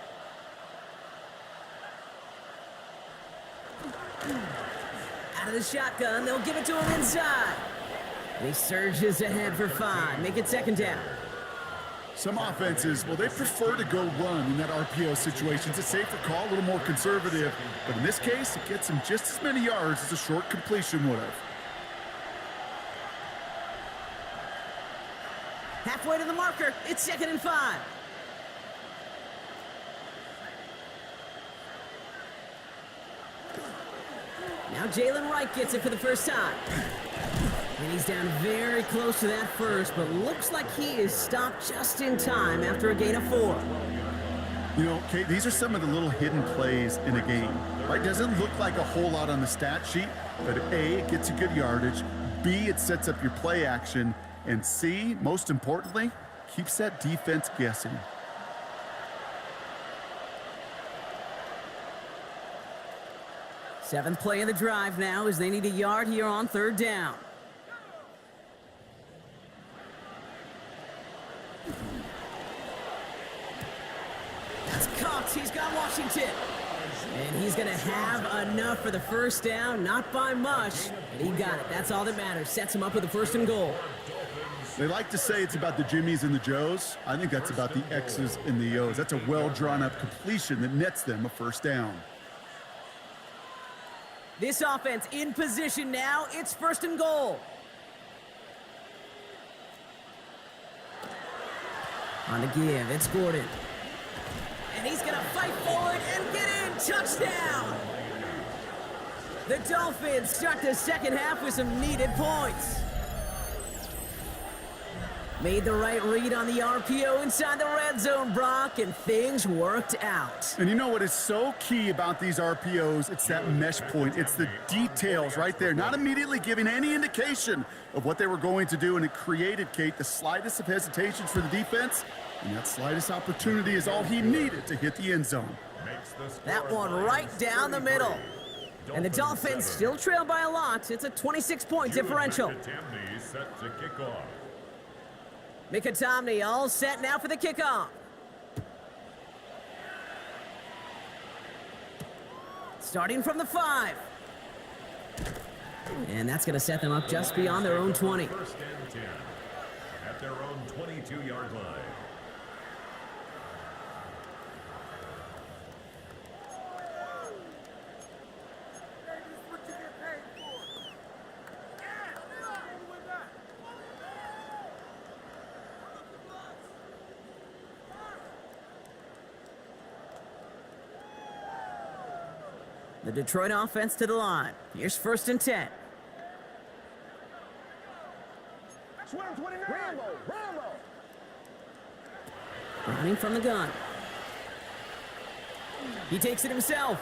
Out of the shotgun, they'll give it to him inside. And he surges ahead for 5. Make it 2nd down. Some offenses, well, they prefer to go run in that RPO situation. It's a safer call, a little more conservative. But in this case, it gets him just as many yards as a short completion would have. Halfway to the marker, it's 2nd and 5. Now Jalen Wright gets it for the first time. And he's down very close to that first, but looks like he is stopped just in time after a gain of 4. You know, Kate, these are some of the little hidden plays in a game. Right? Doesn't look like a whole lot on the stat sheet, but A, it gets you good yardage. B, it sets up your play action. And C, most importantly, keeps that defense guessing. Seventh play of the drive now as they need a yard here on 3rd down. That's Cox. He's got Washington. And he's going to have enough for the first down. Not by much, but he got it. That's all that matters. Sets him up with a 1st and goal. They like to say it's about the Jimmies and the Joes. I think that's about the X's and the O's. That's a well-drawn-up completion that nets them a 1st down. This offense in position now. It's 1st and goal. On the give, it's Gordon. And he's going to fight forward and get in. Touchdown! The Dolphins start the second half with some needed points. Made the right read on the RPO inside the red zone, Brock, and things worked out. And you know what is so key about these RPOs? It's that mesh point. It's the details right there, not immediately giving any indication of what they were going to do, and it created, Kate, the slightest of hesitations for the defense, and that slightest opportunity is all he needed to hit the end zone. That one right down the middle. And the Dolphins still trail by a lot. It's a 26-point differential. Set to kick off. Mikatomney all set now for the kickoff. Starting from the 5. And that's going to set them up just beyond their own 20. 1st and 10 at their own 22-yard line. The Detroit offense to the line. Here's 1st and 10. Rambo, Rambo. Running from the gun. He takes it himself,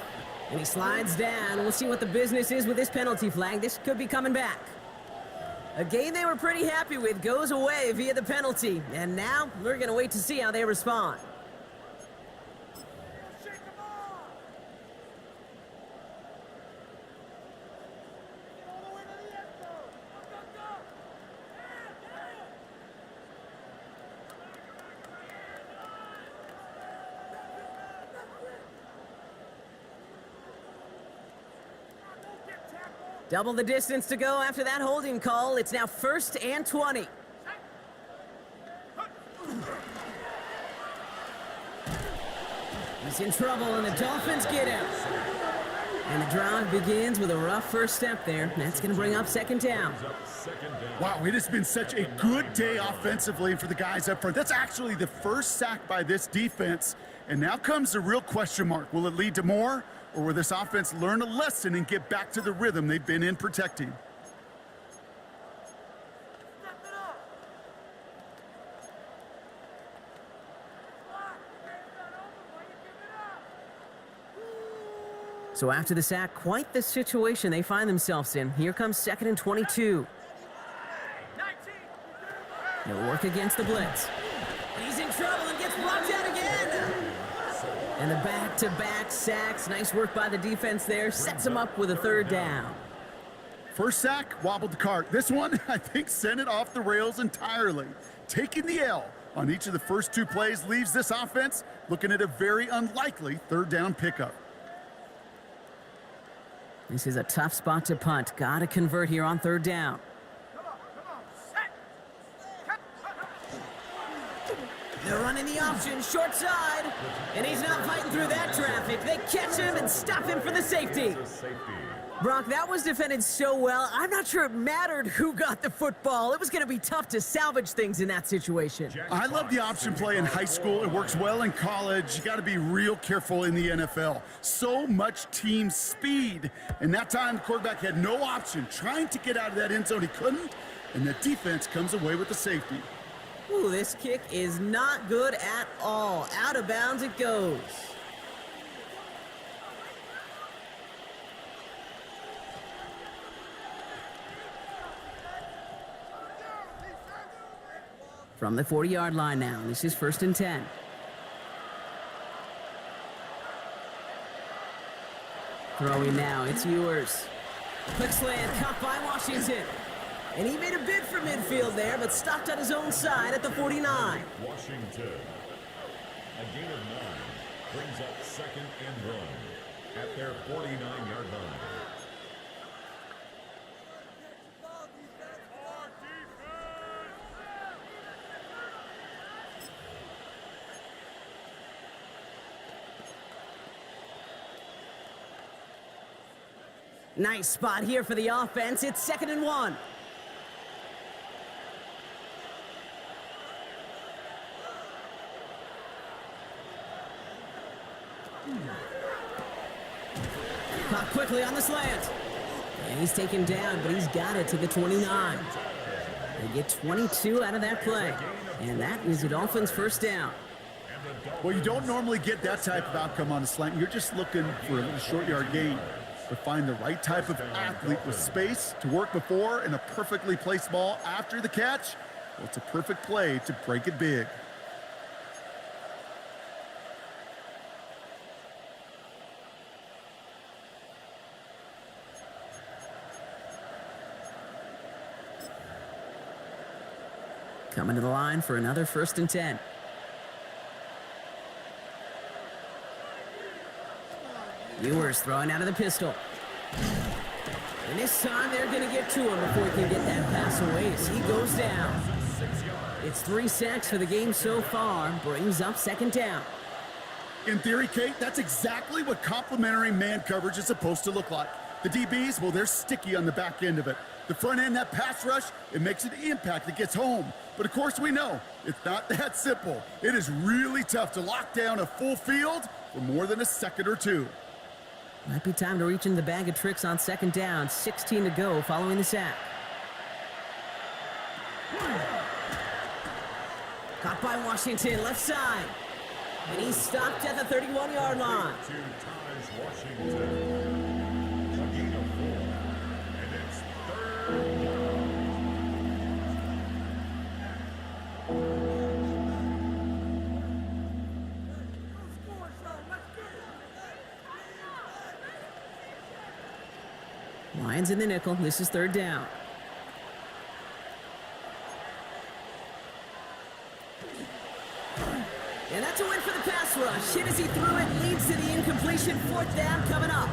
and he slides down. We'll see what the business is with this penalty flag. This could be coming back. A game they were pretty happy with goes away via the penalty, and now we're going to wait to see how they respond. Double the distance to go after that holding call. It's now 1st and 20. He's in trouble, and the Dolphins get him. And the drive begins with a rough first step there. That's going to bring up 2nd down. Wow, it has been such a good day offensively for the guys up front. That's actually the first sack by this defense. And now comes the real question mark. Will it lead to more? Or will this offense learn a lesson and get back to the rhythm they've been in protecting? So after the sack, quite the situation they find themselves in. Here comes 2nd and 22. They'll work against the blitz. He's in trouble and gets blocked out again. And the back-to-back sacks. Nice work by the defense there. Sets him up with a 3rd down. First sack, wobbled the cart. This one, I think, sent it off the rails entirely. Taking the L on each of the first 2 plays leaves this offense looking at a very unlikely 3rd down pickup. This is a tough spot to punt. Got to convert here on 3rd down. They're running the option, short side, and he's not fighting through that traffic. They catch him and stop him for the safety. Brock, that was defended so well, I'm not sure it mattered who got the football. It was going to be tough to salvage things in that situation. I love the option play in high school. It works well in college. You got to be real careful in the NFL. So much team speed. And that time, the quarterback had no option. Trying to get out of that end zone, he couldn't. And the defense comes away with the safety. Ooh, this kick is not good at all. Out of bounds it goes. From the 40-yard line now. This is 1st and 10. Throwing now. It's Ewers. Quick slant, caught by Washington. And he made a bid for midfield there, but stopped on his own side at the 49. Washington. A gain of 9 brings up 2nd and 1 at their 49-yard line. Nice spot here for the offense. It's 2nd and 1. Caught quickly on the slant. And he's taken down, but he's got it to the 29. They get 22 out of that play. And that is the Dolphins' 1st down. Well, you don't normally get that type of outcome on a slant. You're just looking for a little short-yard gain. But find the right type of athlete with space to work before and a perfectly placed ball after the catch. Well, it's a perfect play to break it big. Coming to the line for another 1st and 10. Ewers throwing out of the pistol. And this time they're going to get to him before he can get that pass away as he goes down. It's 3 sacks for the game so far. Brings up 2nd down. In theory, Kate, that's exactly what complementary man coverage is supposed to look like. The DBs, well, they're sticky on the back end of it. The front end, that pass rush, it makes an impact that gets home. But of course we know, it's not that simple. It is really tough to lock down a full field for more than a second or 2. Might be time to reach in the bag of tricks on 2nd down. 16 to go following the sack. Caught by Washington, left side. And he's stopped at the 31-yard line. To ties Washington. A gain of 4. And it's 3rd down. Lions in the nickel. This is 3rd down. And that's a win for the pass rush. Hit as he threw it, leads to the incompletion. 4th down coming up.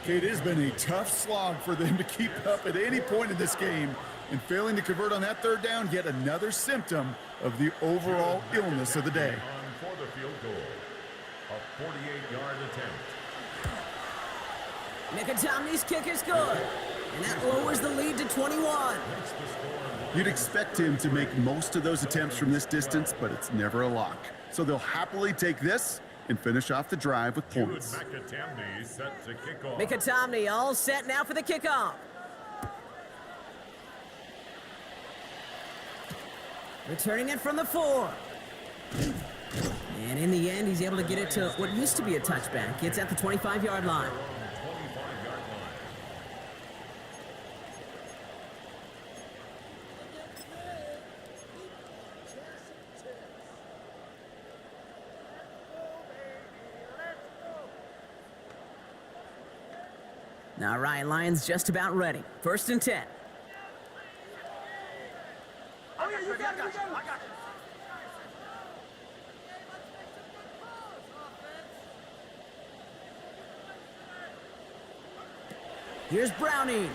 Okay, it has been a tough slog for them to keep up at any point in this game. And failing to convert on that 3rd down, yet another symptom of the overall illness of the day. On for the field goal. A 48-yard attempt. Nicotomni's kick is good. And that lowers the lead to 21. You'd expect him to make most of those attempts from this distance, but it's never a lock. So they'll happily take this and finish off the drive with points. Nicotomni set to kick off. Nicotomni all set now for the kickoff. Returning it from the 4. And in the end, he's able to get it to what used to be a touchback. It's at the 25-yard line. 25-yard line. All right, Lions just about ready. 1st and 10. Oh, yeah, you got it, you got it. Here's Browning.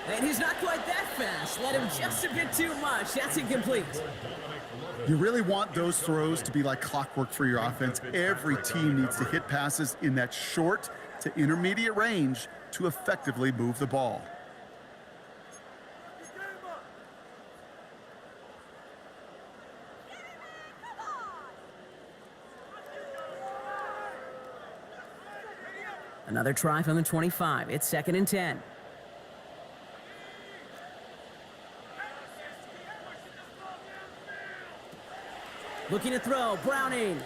And he's not quite that fast. Let him just a bit too much. That's incomplete. You really want those throws to be like clockwork for your offense. Every team needs to hit passes in that short to intermediate range to effectively move the ball. Another try from the 25. It's 2nd and 10. Looking to throw, Browning.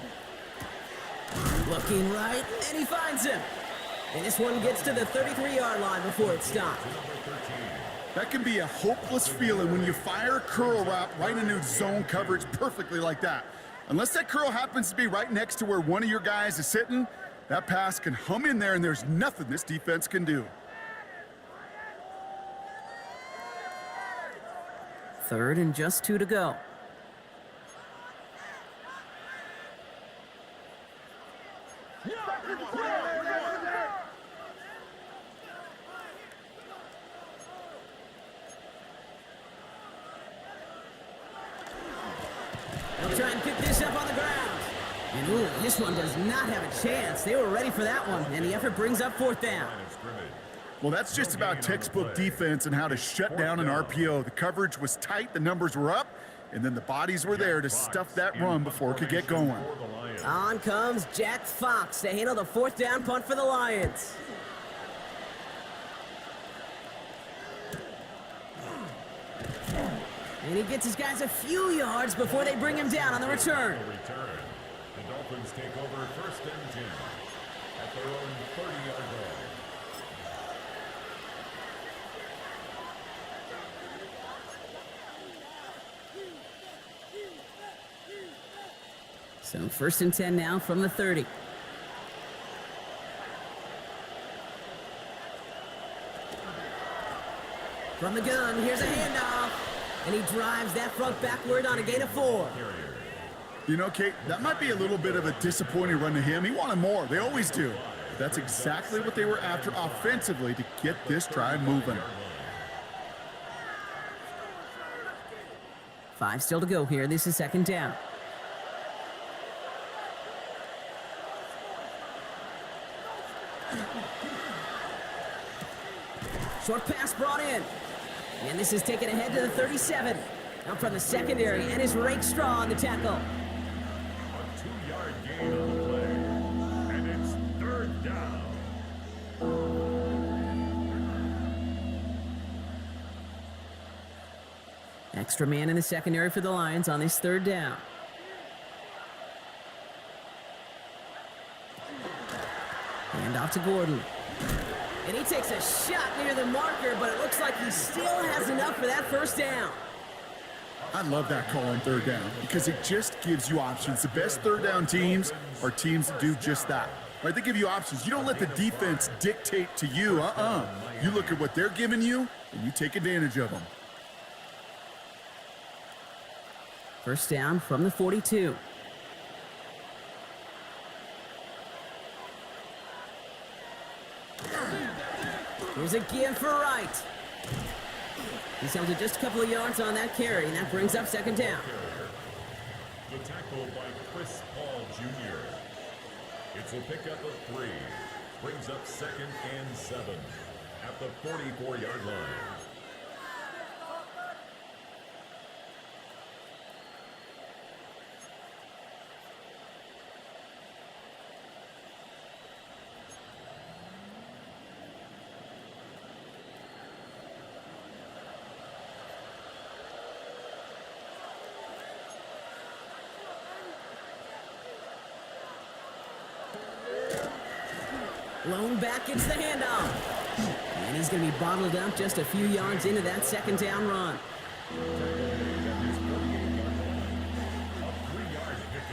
Looking right, and he finds him. And this one gets to the 33-yard line before it's stopped. That can be a hopeless feeling when you fire a curl route right into zone coverage perfectly like that. Unless that curl happens to be right next to where one of your guys is sitting, that pass can hum in there and there's nothing this defense can do. 3rd and just 2 to go. They'll try and pick this up on the ground. And ooh, this one does not have a chance. They were ready for that one, and the effort brings up 4th down. Well, that's just about textbook defense and how to shut down an RPO. The coverage was tight, the numbers were up, and then the bodies were there to stuff that run before it could get going. On comes Jack Fox to handle the 4th down punt for the Lions. And he gets his guys a few yards before they bring him down on the return. The Dolphins take over 1st and 10 at their own 30-yard line. So 1st and 10 now from the 30. From the gun, here's a handoff. And he drives that front backward on a gain of 4. You know, Kate, that might be a little bit of a disappointing run to him. He wanted more. They always do. That's exactly what they were after offensively to get this drive moving. 5 still to go here. This is 2nd down. Short pass brought in. And this is taken ahead to the 37. Out from the secondary, and is Rake Straw on the tackle. A 2-yard gain on the play. And it's 3rd down. Extra man in the secondary for the Lions on this third down. Hand off to Gordon. And he takes a shot near the marker, but it looks like he still has enough for that first down. I love that call on third down because it just gives you options. The best third down teams are teams that do just that. Right? They give you options. You don't let the defense dictate to you. You look at what they're giving you, and you take advantage of them. First down from the 42. Here's a give for Wright. He's held to just a couple of yards on that carry, and that brings up second down. The tackle by Chris Paul Jr. It's a pickup of 3. Brings up 2nd and 7 at the 44-yard line. Blown back, it's the handoff. And he's going to be bottled up just a few yards into that second down run.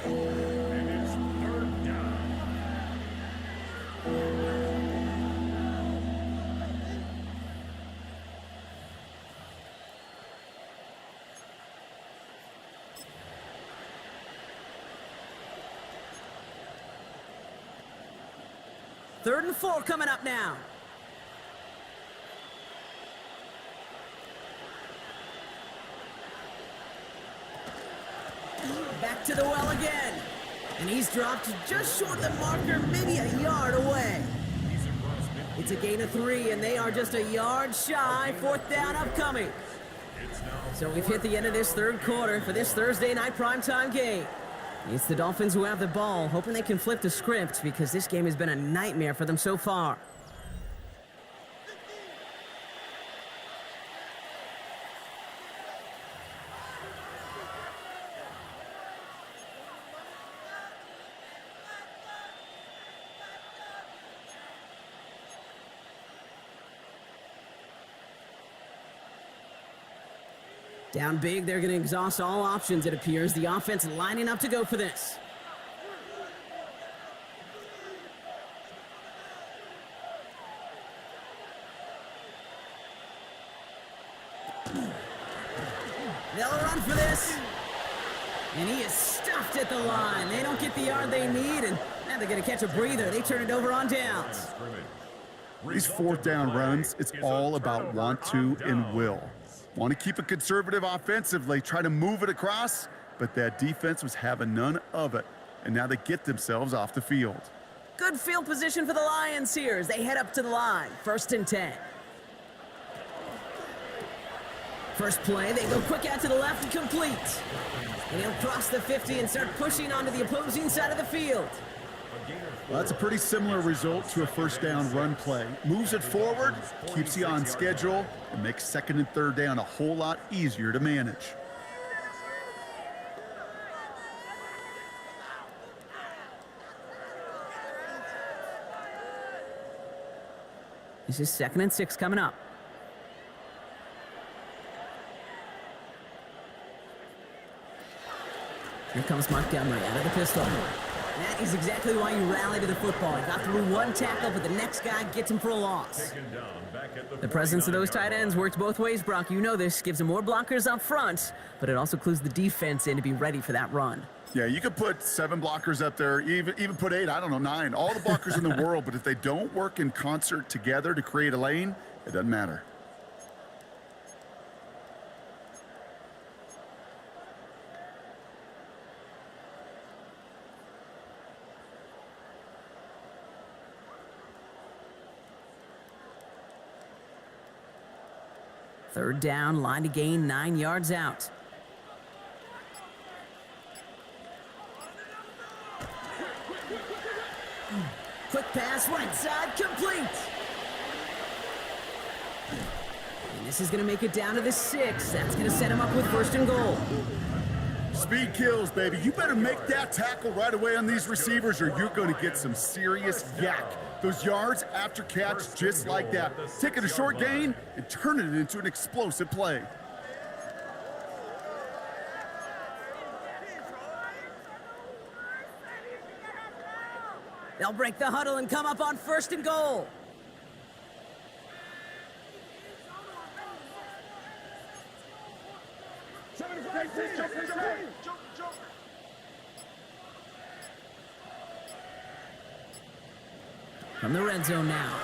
And it's 3rd down. Third and 4 coming up now. Back to the well again. And he's dropped just short of the marker, maybe a yard away. It's a gain of 3, and they are just a yard shy. 4th down upcoming. So we've hit the end of this third quarter for this Thursday night primetime game. It's the Dolphins who have the ball, hoping they can flip the script because this game has been a nightmare for them so far. Down big, they're going to exhaust all options, it appears. The offense lining up to go for this. They'll run for this. And he is stuffed at the line. They don't get the yard they need, and now they're going to catch a breather. They turn it over on downs. These 4th down runs, it's all about want to and will. Want to keep it conservative offensively, try to move it across, but that defense was having none of it. And now they get themselves off the field. Good field position for the Lions here as they head up to the line. 1st and 10. First play, they go quick out to the left and complete. And he'll cross the 50 and start pushing onto the opposing side of the field. Well, that's a pretty similar result to a first down run play. Moves it forward, keeps you on schedule, and makes 2nd and 3rd down a whole lot easier to manage. This is 2nd and 6 coming up. Here comes Montgomery out of the pistol. That is exactly why you rally to the football. He got through one tackle, but the next guy gets him for a loss. The presence of those tight ends works both ways, Brock. You know this. Gives them more blockers up front, but it also clues the defense in to be ready for that run. Yeah, you could put 7 blockers up there, even put 8, I don't know, 9. All the blockers in the world, but if they don't work in concert together to create a lane, it doesn't matter. Third down, line to gain 9 yards out. Quick pass, right side, complete. And This is going to make it down to the 6. That's going to set him up with 1st and goal. Speed kills, baby. You better make that tackle right away on these receivers or you're going to get some serious yak. Those yards after catch just like that. Taking a short gain and turning it into an explosive play. They'll break the huddle and come up on 1st and goal. From the red zone now.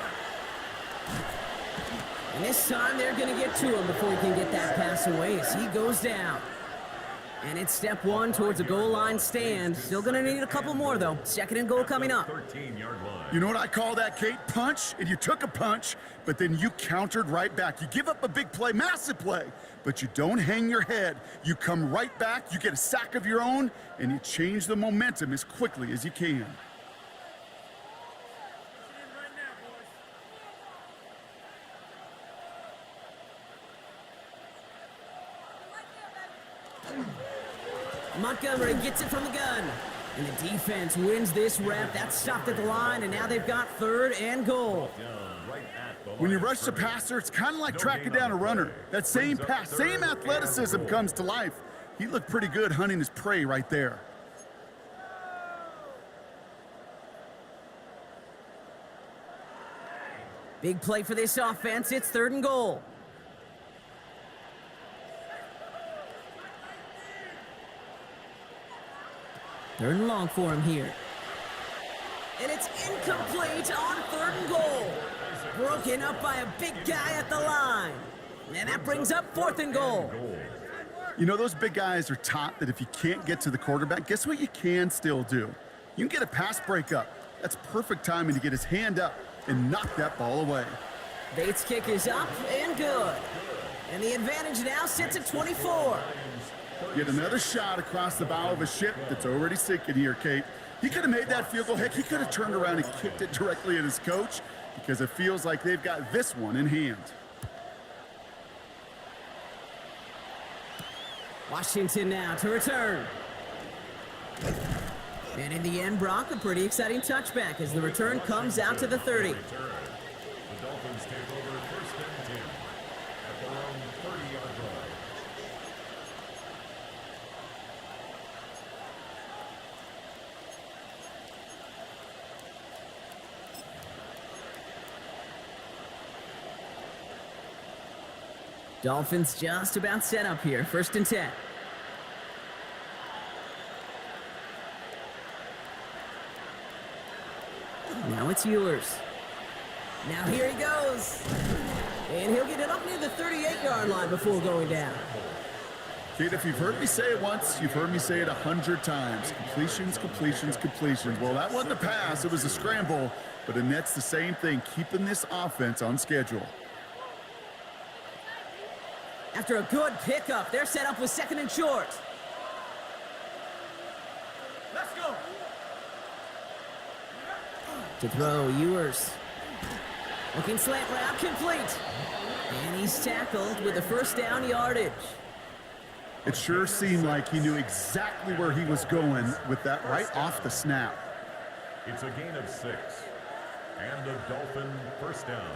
And this time they're going to get to him before he can get that pass away as he goes down. And it's step 1 towards a goal line stand. Still going to need a couple more, though. 2nd and goal coming up. 13-yard line. You know what I call that, Kate? Punch, and you took a punch, but then you countered right back. You give up a big play, massive play, but you don't hang your head. You come right back, you get a sack of your own, and you change the momentum as quickly as you can. Montgomery gets it from the gun. And the defense wins this rep. That's stopped at the line, and now they've got 3rd and goal. When you rush the passer, it's kind of like tracking down a runner. That same pass, same athleticism comes to life. He looked pretty good hunting his prey right there. Big play for this offense. It's 3rd and goal. Third and long for him here. And it's incomplete on 3rd and goal. Broken up by a big guy at the line. And that brings up 4th and goal. You know, those big guys are taught that if you can't get to the quarterback, guess what you can still do? You can get a pass breakup. That's perfect timing to get his hand up and knock that ball away. Bates' kick is up and good. And the advantage now sits at 24. Get another shot across the bow of a ship that's already sinking here, Kate. He could have made that field goal. Heck, he could have turned around and kicked it directly at his coach because it feels like they've got this one in hand. Washington now to return. And in the end, Brock, a pretty exciting touchback as the return comes out to the 30. The Dolphins take over 1st and 10 at their own 30-yard line. Dolphins just about set up here. 1st and 10. Now it's Ewers. Now here he goes. And he'll get it up near the 38-yard line before going down. Kate, if you've heard me say it once, you've heard me say it 100 times. Completions, completions, completions. Well, that wasn't a pass. It was a scramble. But Annette's the same thing, keeping this offense on schedule. After a good pickup, they're set up with 2nd and short. Let's go. To throw, Ewers. Looking slant route, complete. And he's tackled with the 1st down yardage. It sure seemed like he knew exactly where he was going with that right off the snap. It's a gain of 6 and a Dolphin 1st down.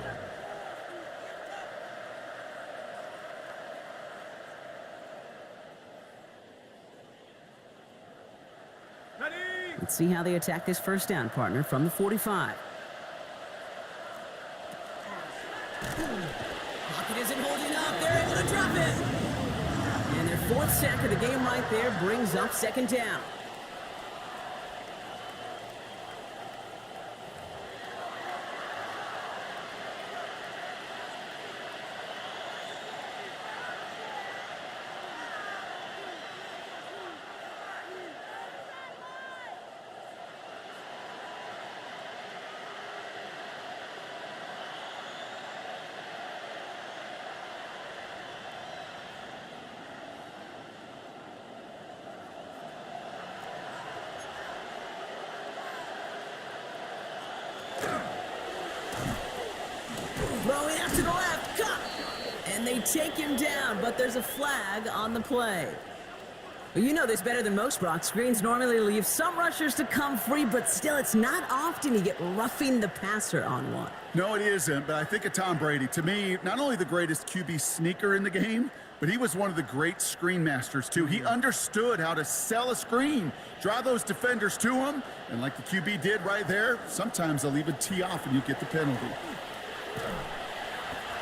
Let's see how they attack this 1st down, partner, from the 45. Pocket isn't holding up. They're able to drop it. And their 4th sack of the game right there brings up 2nd down. Throwing out to the left, cut! And And they take him down, but there's a flag on the play. Well, you know this better than most, Brock. Screens normally leave some rushers to come free, but still, it's not often you get roughing the passer on one. No, it isn't, but I think of Tom Brady. To me, not only the greatest QB sneaker in the game, but he was one of the great screen masters, too. He understood how to sell a screen, draw those defenders to him, and like the QB did right there, sometimes they'll even tee off and you get the penalty.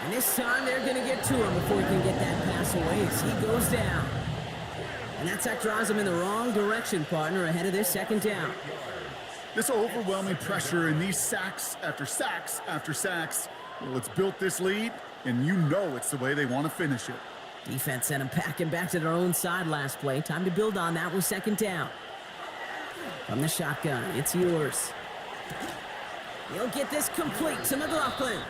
And this time, they're going to get to him before he can get that pass away as he goes down. And that drives him in the wrong direction, partner, ahead of this second down. This overwhelming pressure and these sacks after sacks after sacks, well, it's built this lead, and you know it's the way they want to finish it. Defense sent him packing back to their own side last play. Time to build on that with second down. From the shotgun, it's yours. He'll get this complete to McLaughlin.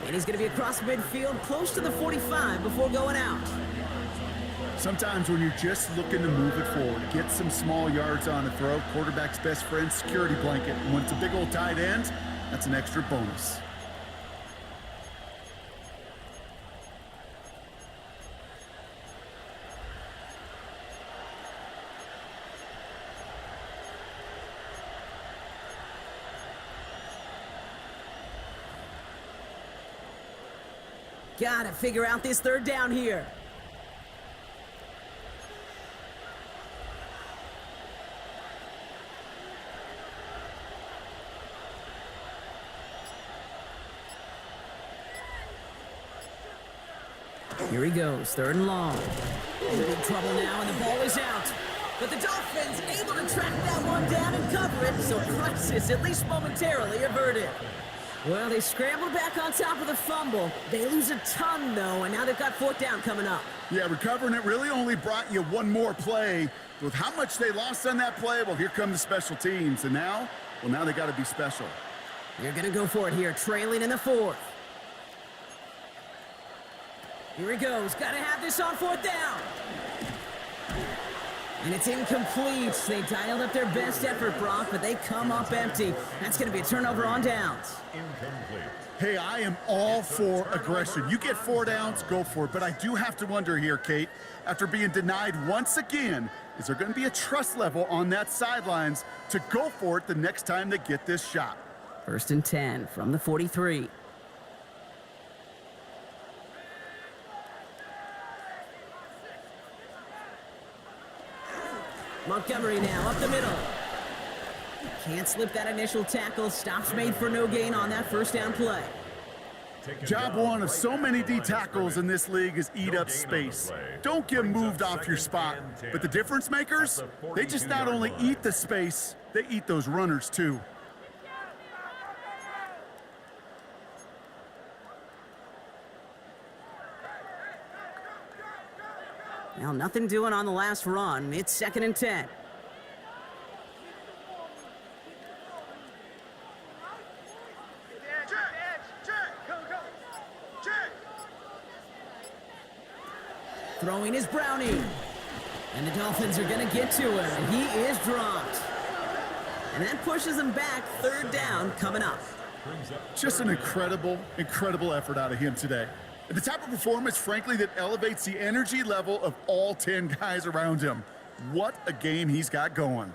And he's going to be across midfield, close to the 45 before going out. Sometimes when you're just looking to move it forward, get some small yards on a throw, quarterback's best friend, security blanket. And when it's a big old tight end, that's an extra bonus. Gotta figure out this third down here. Here he goes, third and long. In big trouble now, and the ball is out. But the Dolphins able to track that one down and cover it, so crisis, at least momentarily, averted. Well, they scrambled back on top of the fumble. They lose a ton, though, and now they've got fourth down coming up. Yeah, recovering it really only brought you one more play. With how much they lost on that play, well, here come the special teams. And now, well, now they got to be special. They're going to go for it here, trailing in the fourth. Here he goes. Got to have this on fourth down. And it's incomplete. They dialed up their best effort, Brock, but they come up empty. That's going to be a turnover on downs. Incomplete. Hey, I am all for aggression. You get 4 downs, go for it. But I do have to wonder here, Kate, after being denied once again, is there going to be a trust level on that sidelines to go for it the next time they get this shot? 1st and 10 from the 43. Montgomery now up the middle. Can't slip that initial tackle. Stops made for no gain on that first down play. Job one of so many D tackles in this league is eat up space. Don't get moved off your spot. But the difference makers, they just not only eat the space, they eat those runners too. Well, nothing doing on the last run. It's 2nd and 10. Throwing is Browning. And the Dolphins are going to get to him. He is dropped. And that pushes him back. 3rd down coming up. Just an incredible effort out of him today. The type of performance, frankly, that elevates the energy level of all 10 guys around him. What a game he's got going.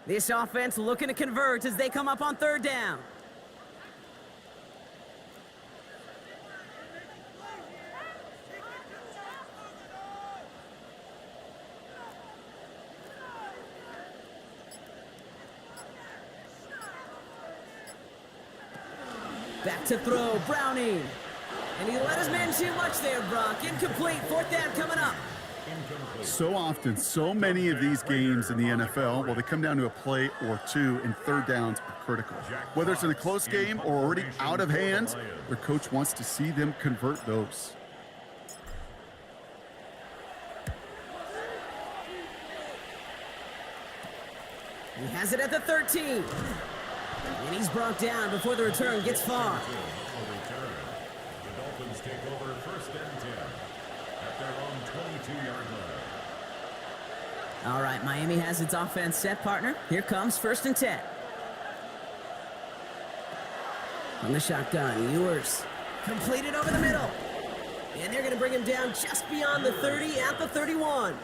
This offense looking to convert as they come up on 3rd down. Back to throw, Browning. And he let his man too much there, Brock. Incomplete, 4th down coming up. So often, so many of these games in the NFL, well, they come down to a play or two, and 3rd downs are critical. Whether it's in a close game or already out of hand, their coach wants to see them convert those. He has it at the 13. And he's brought down before the return gets far. The Dolphins take over 1st and 10 at their own 22-yard line. All right, Miami has its offense set, partner. Here comes 1st and 10. On the shotgun, Ewers. Completed over the middle. And they're going to bring him down just beyond the 30 at the 31.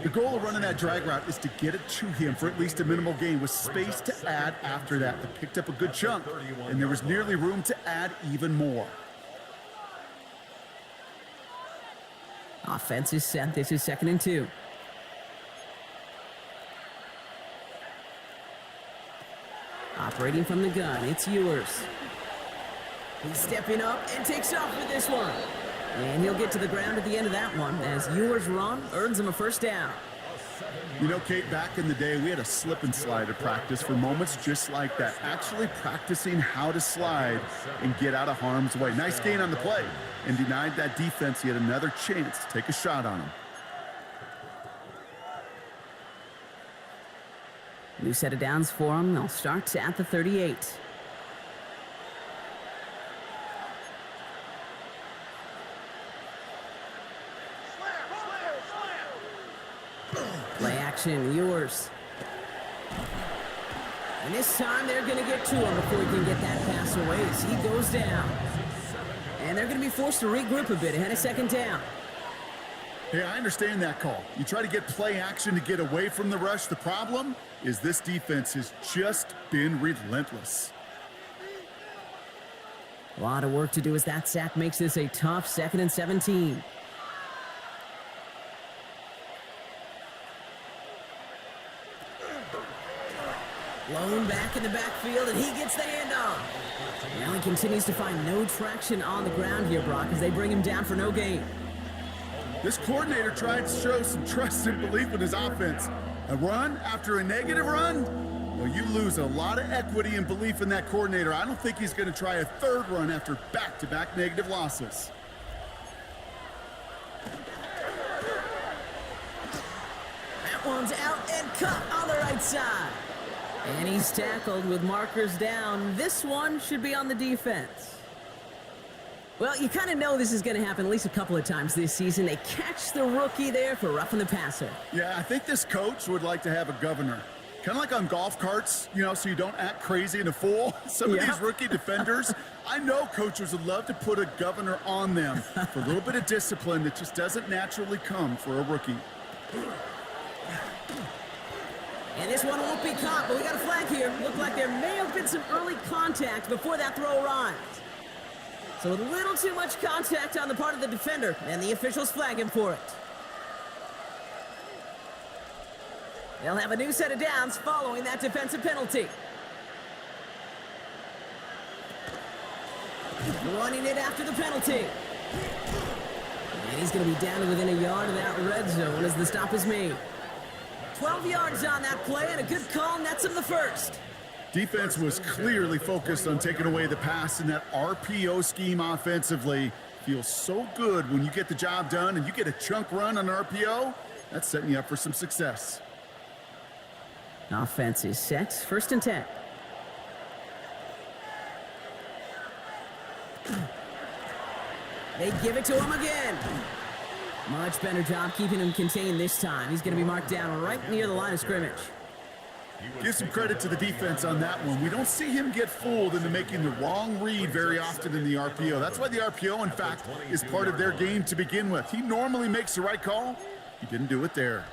The goal of running that drag route is to get it to him for at least a minimal gain with space to add after that. They picked up a good chunk, and there was nearly room to add even more. Offense is set. This is 2nd and 2. Operating from the gun, it's Ewers. He's stepping up and takes off with this one. And he'll get to the ground at the end of that one as Ewers' run earns him a first down. You know, Kate, back in the day, we had a slip and slide at practice for moments just like that. Actually practicing how to slide and get out of harm's way. Nice gain on the play and denied that defense yet another chance to take a shot on him. New set of downs for him. They'll start at the 38. Play action, Ewers. And this time they're going to get to him before he can get that pass away as he goes down. And they're going to be forced to regroup a bit ahead of 2nd down. Hey, I understand that call. You try to get play action to get away from the rush. The problem is this defense has just been relentless. A lot of work to do as that sack makes this a tough 2nd and 17. Blown back in the backfield, and he gets the handoff. Now he continues to find no traction on the ground here, Brock, as they bring him down for no gain. This coordinator tried to show some trust and belief in his offense. A run after a negative run? Well, you lose a lot of equity and belief in that coordinator. I don't think he's going to try a 3rd run after back-to-back negative losses. That one's out and cut on the right side. And he's tackled with markers down. This one should be on the defense. Well, you kind of know this is going to happen at least a couple of times this season. They catch the rookie there for roughing the passer. Yeah, I think this coach would like to have a governor. Kind of like on golf carts, you know, so you don't act crazy and a fool. Some of these rookie defenders, I know coaches would love to put a governor on them for a little bit of discipline that just doesn't naturally come for a rookie. And this one won't be caught, but we got a flag here. Looked like there may have been some early contact before that throw arrived. So a little too much contact on the part of the defender, and the officials flag him for it. They'll have a new set of downs following that defensive penalty. Running it after the penalty. And he's going to be down to within a yard of that red zone as the stop is made. 12 yards on that play, and a good call nets him the first. Defense was clearly focused on taking away the pass in that RPO scheme offensively. Feels so good when you get the job done and you get a chunk run on RPO. That's setting you up for some success. Offense is set. 1st and 10. They give it to him again. Much better job keeping him contained this time. He's going to be marked down right near the line of scrimmage. Give some credit to the defense on that one. We don't see him get fooled into making the wrong read very often in the RPO. That's why the RPO, in fact, is part of their game to begin with. He normally makes the right call. He didn't do it there.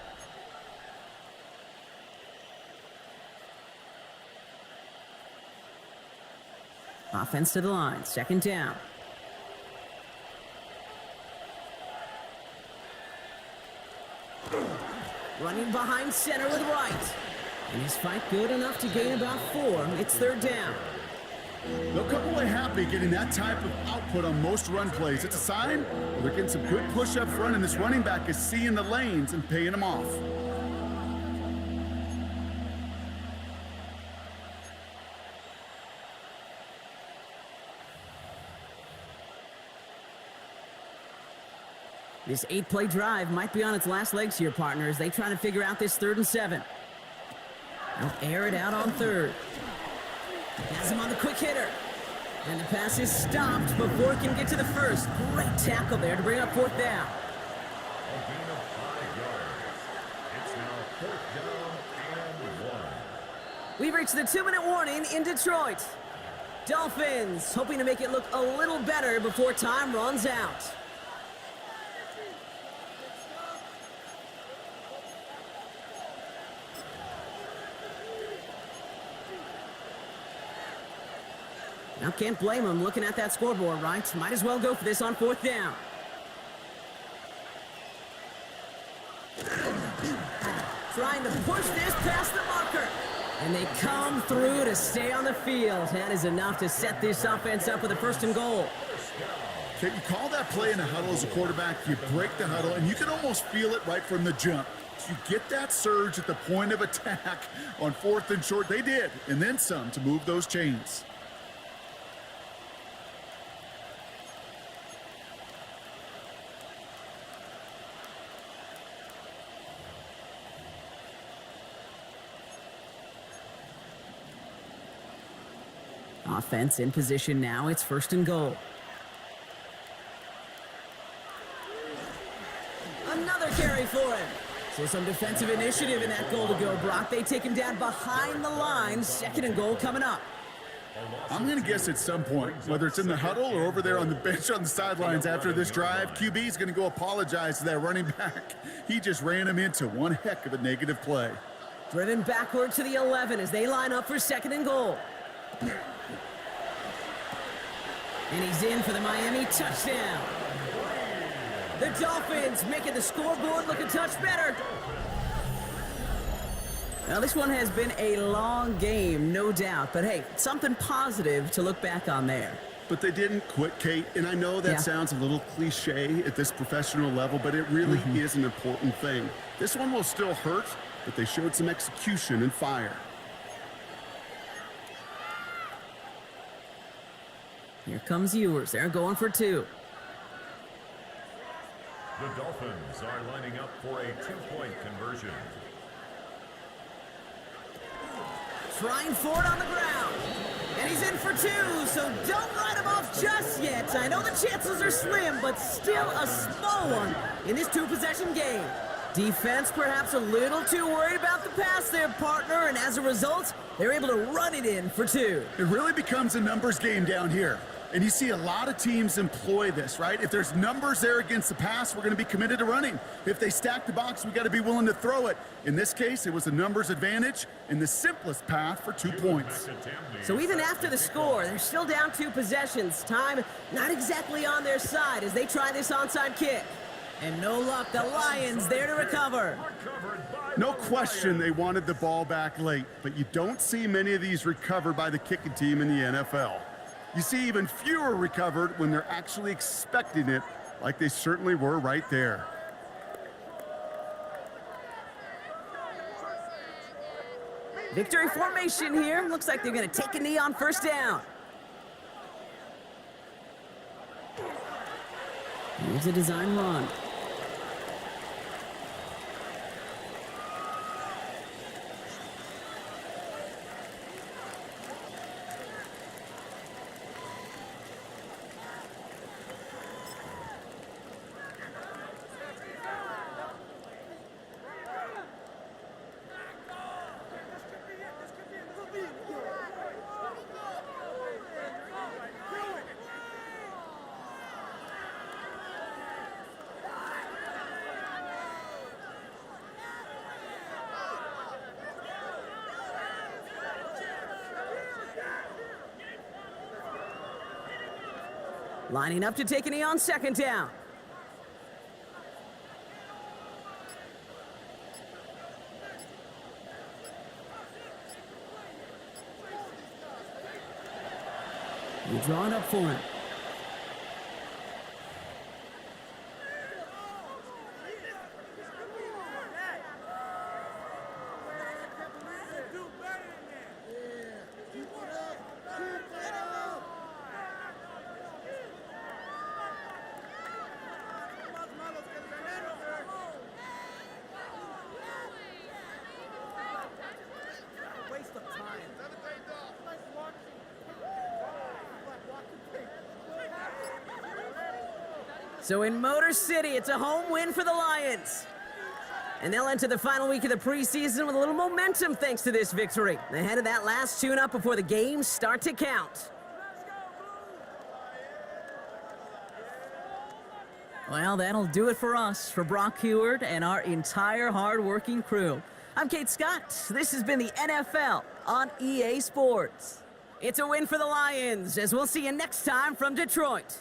Offense to the line. 2nd down. Running behind center with right. And his fight good enough to gain about 4. It's 3rd down. They'll come away happy getting that type of output on most run plays. It's a sign they're getting some good push up front, and this running back is seeing the lanes and paying them off. This 8-play drive might be on its last legs here, partners. They try to figure out this 3rd and 7. They'll air it out on 3rd. Has him on the quick hitter. And the pass is stopped before it can get to the 1st. Great tackle there to bring up 4th down. A gain of 5 yards. It's now 4th down and 1. We've reached the 2-minute warning in Detroit. Dolphins hoping to make it look a little better before time runs out. Now can't blame him looking at that scoreboard, right? Might as well go for this on 4th down. Trying to push this past the marker. And they come through to stay on the field. That is enough to set this offense up with a 1st and goal. Okay, you call that play in a huddle as a quarterback, you break the huddle, and you can almost feel it right from the jump. You get that surge at the point of attack on 4th and short. They did, and then some to move those chains. Offense in position now. It's 1st and goal. Another carry for him. So some defensive initiative in that goal to go, Brock. They take him down behind the line. 2nd and goal coming up. I'm going to guess at some point, whether it's in the huddle or over there on the bench on the sidelines after this drive, QB is going to go apologize to that running back. He just ran him into one heck of a negative play. Driven backward to the 11 as they line up for 2nd and goal. And he's in for the Miami touchdown. The Dolphins making the scoreboard look a touch better. Now, this one has been a long game, no doubt. But, hey, something positive to look back on there. But they didn't quit, Kate. And I know that sounds a little cliche at this professional level, but it really is an important thing. This one will still hurt, but they showed some execution and fire. Here comes Ewers. They're going for 2. The Dolphins are lining up for a 2-point conversion. Trying for it on the ground. And he's in for 2, so don't write him off just yet. I know the chances are slim, but still a small one in this 2-possession game. Defense perhaps a little too worried about the pass there, partner, and as a result, they're able to run it in for 2. It really becomes a numbers game down here. And you see a lot of teams employ this, right? If there's numbers there against the pass, we're going to be committed to running. If they stack the box, we got to be willing to throw it. In this case, it was a numbers advantage and the simplest path for 2 points. So even after the score, they're still down 2 possessions. Time not exactly on their side as they try this onside kick. And no luck, the Lions there to recover. No question they wanted the ball back late, but you don't see many of these recovered by the kicking team in the NFL. You see even fewer recovered when they're actually expecting it, like they certainly were right there. Victory formation here. Looks like they're going to take a knee on 1st down. Here's a design run. Lining up to take a knee on 2nd down. You draw it up for him. So in Motor City, it's a home win for the Lions. And they'll enter the final week of the preseason with a little momentum thanks to this victory. Ahead of that last tune-up before the games start to count. Well, that'll do it for us, for Brock Heward and our entire hard-working crew. I'm Kate Scott. This has been the NFL on EA Sports. It's a win for the Lions, as we'll see you next time from Detroit.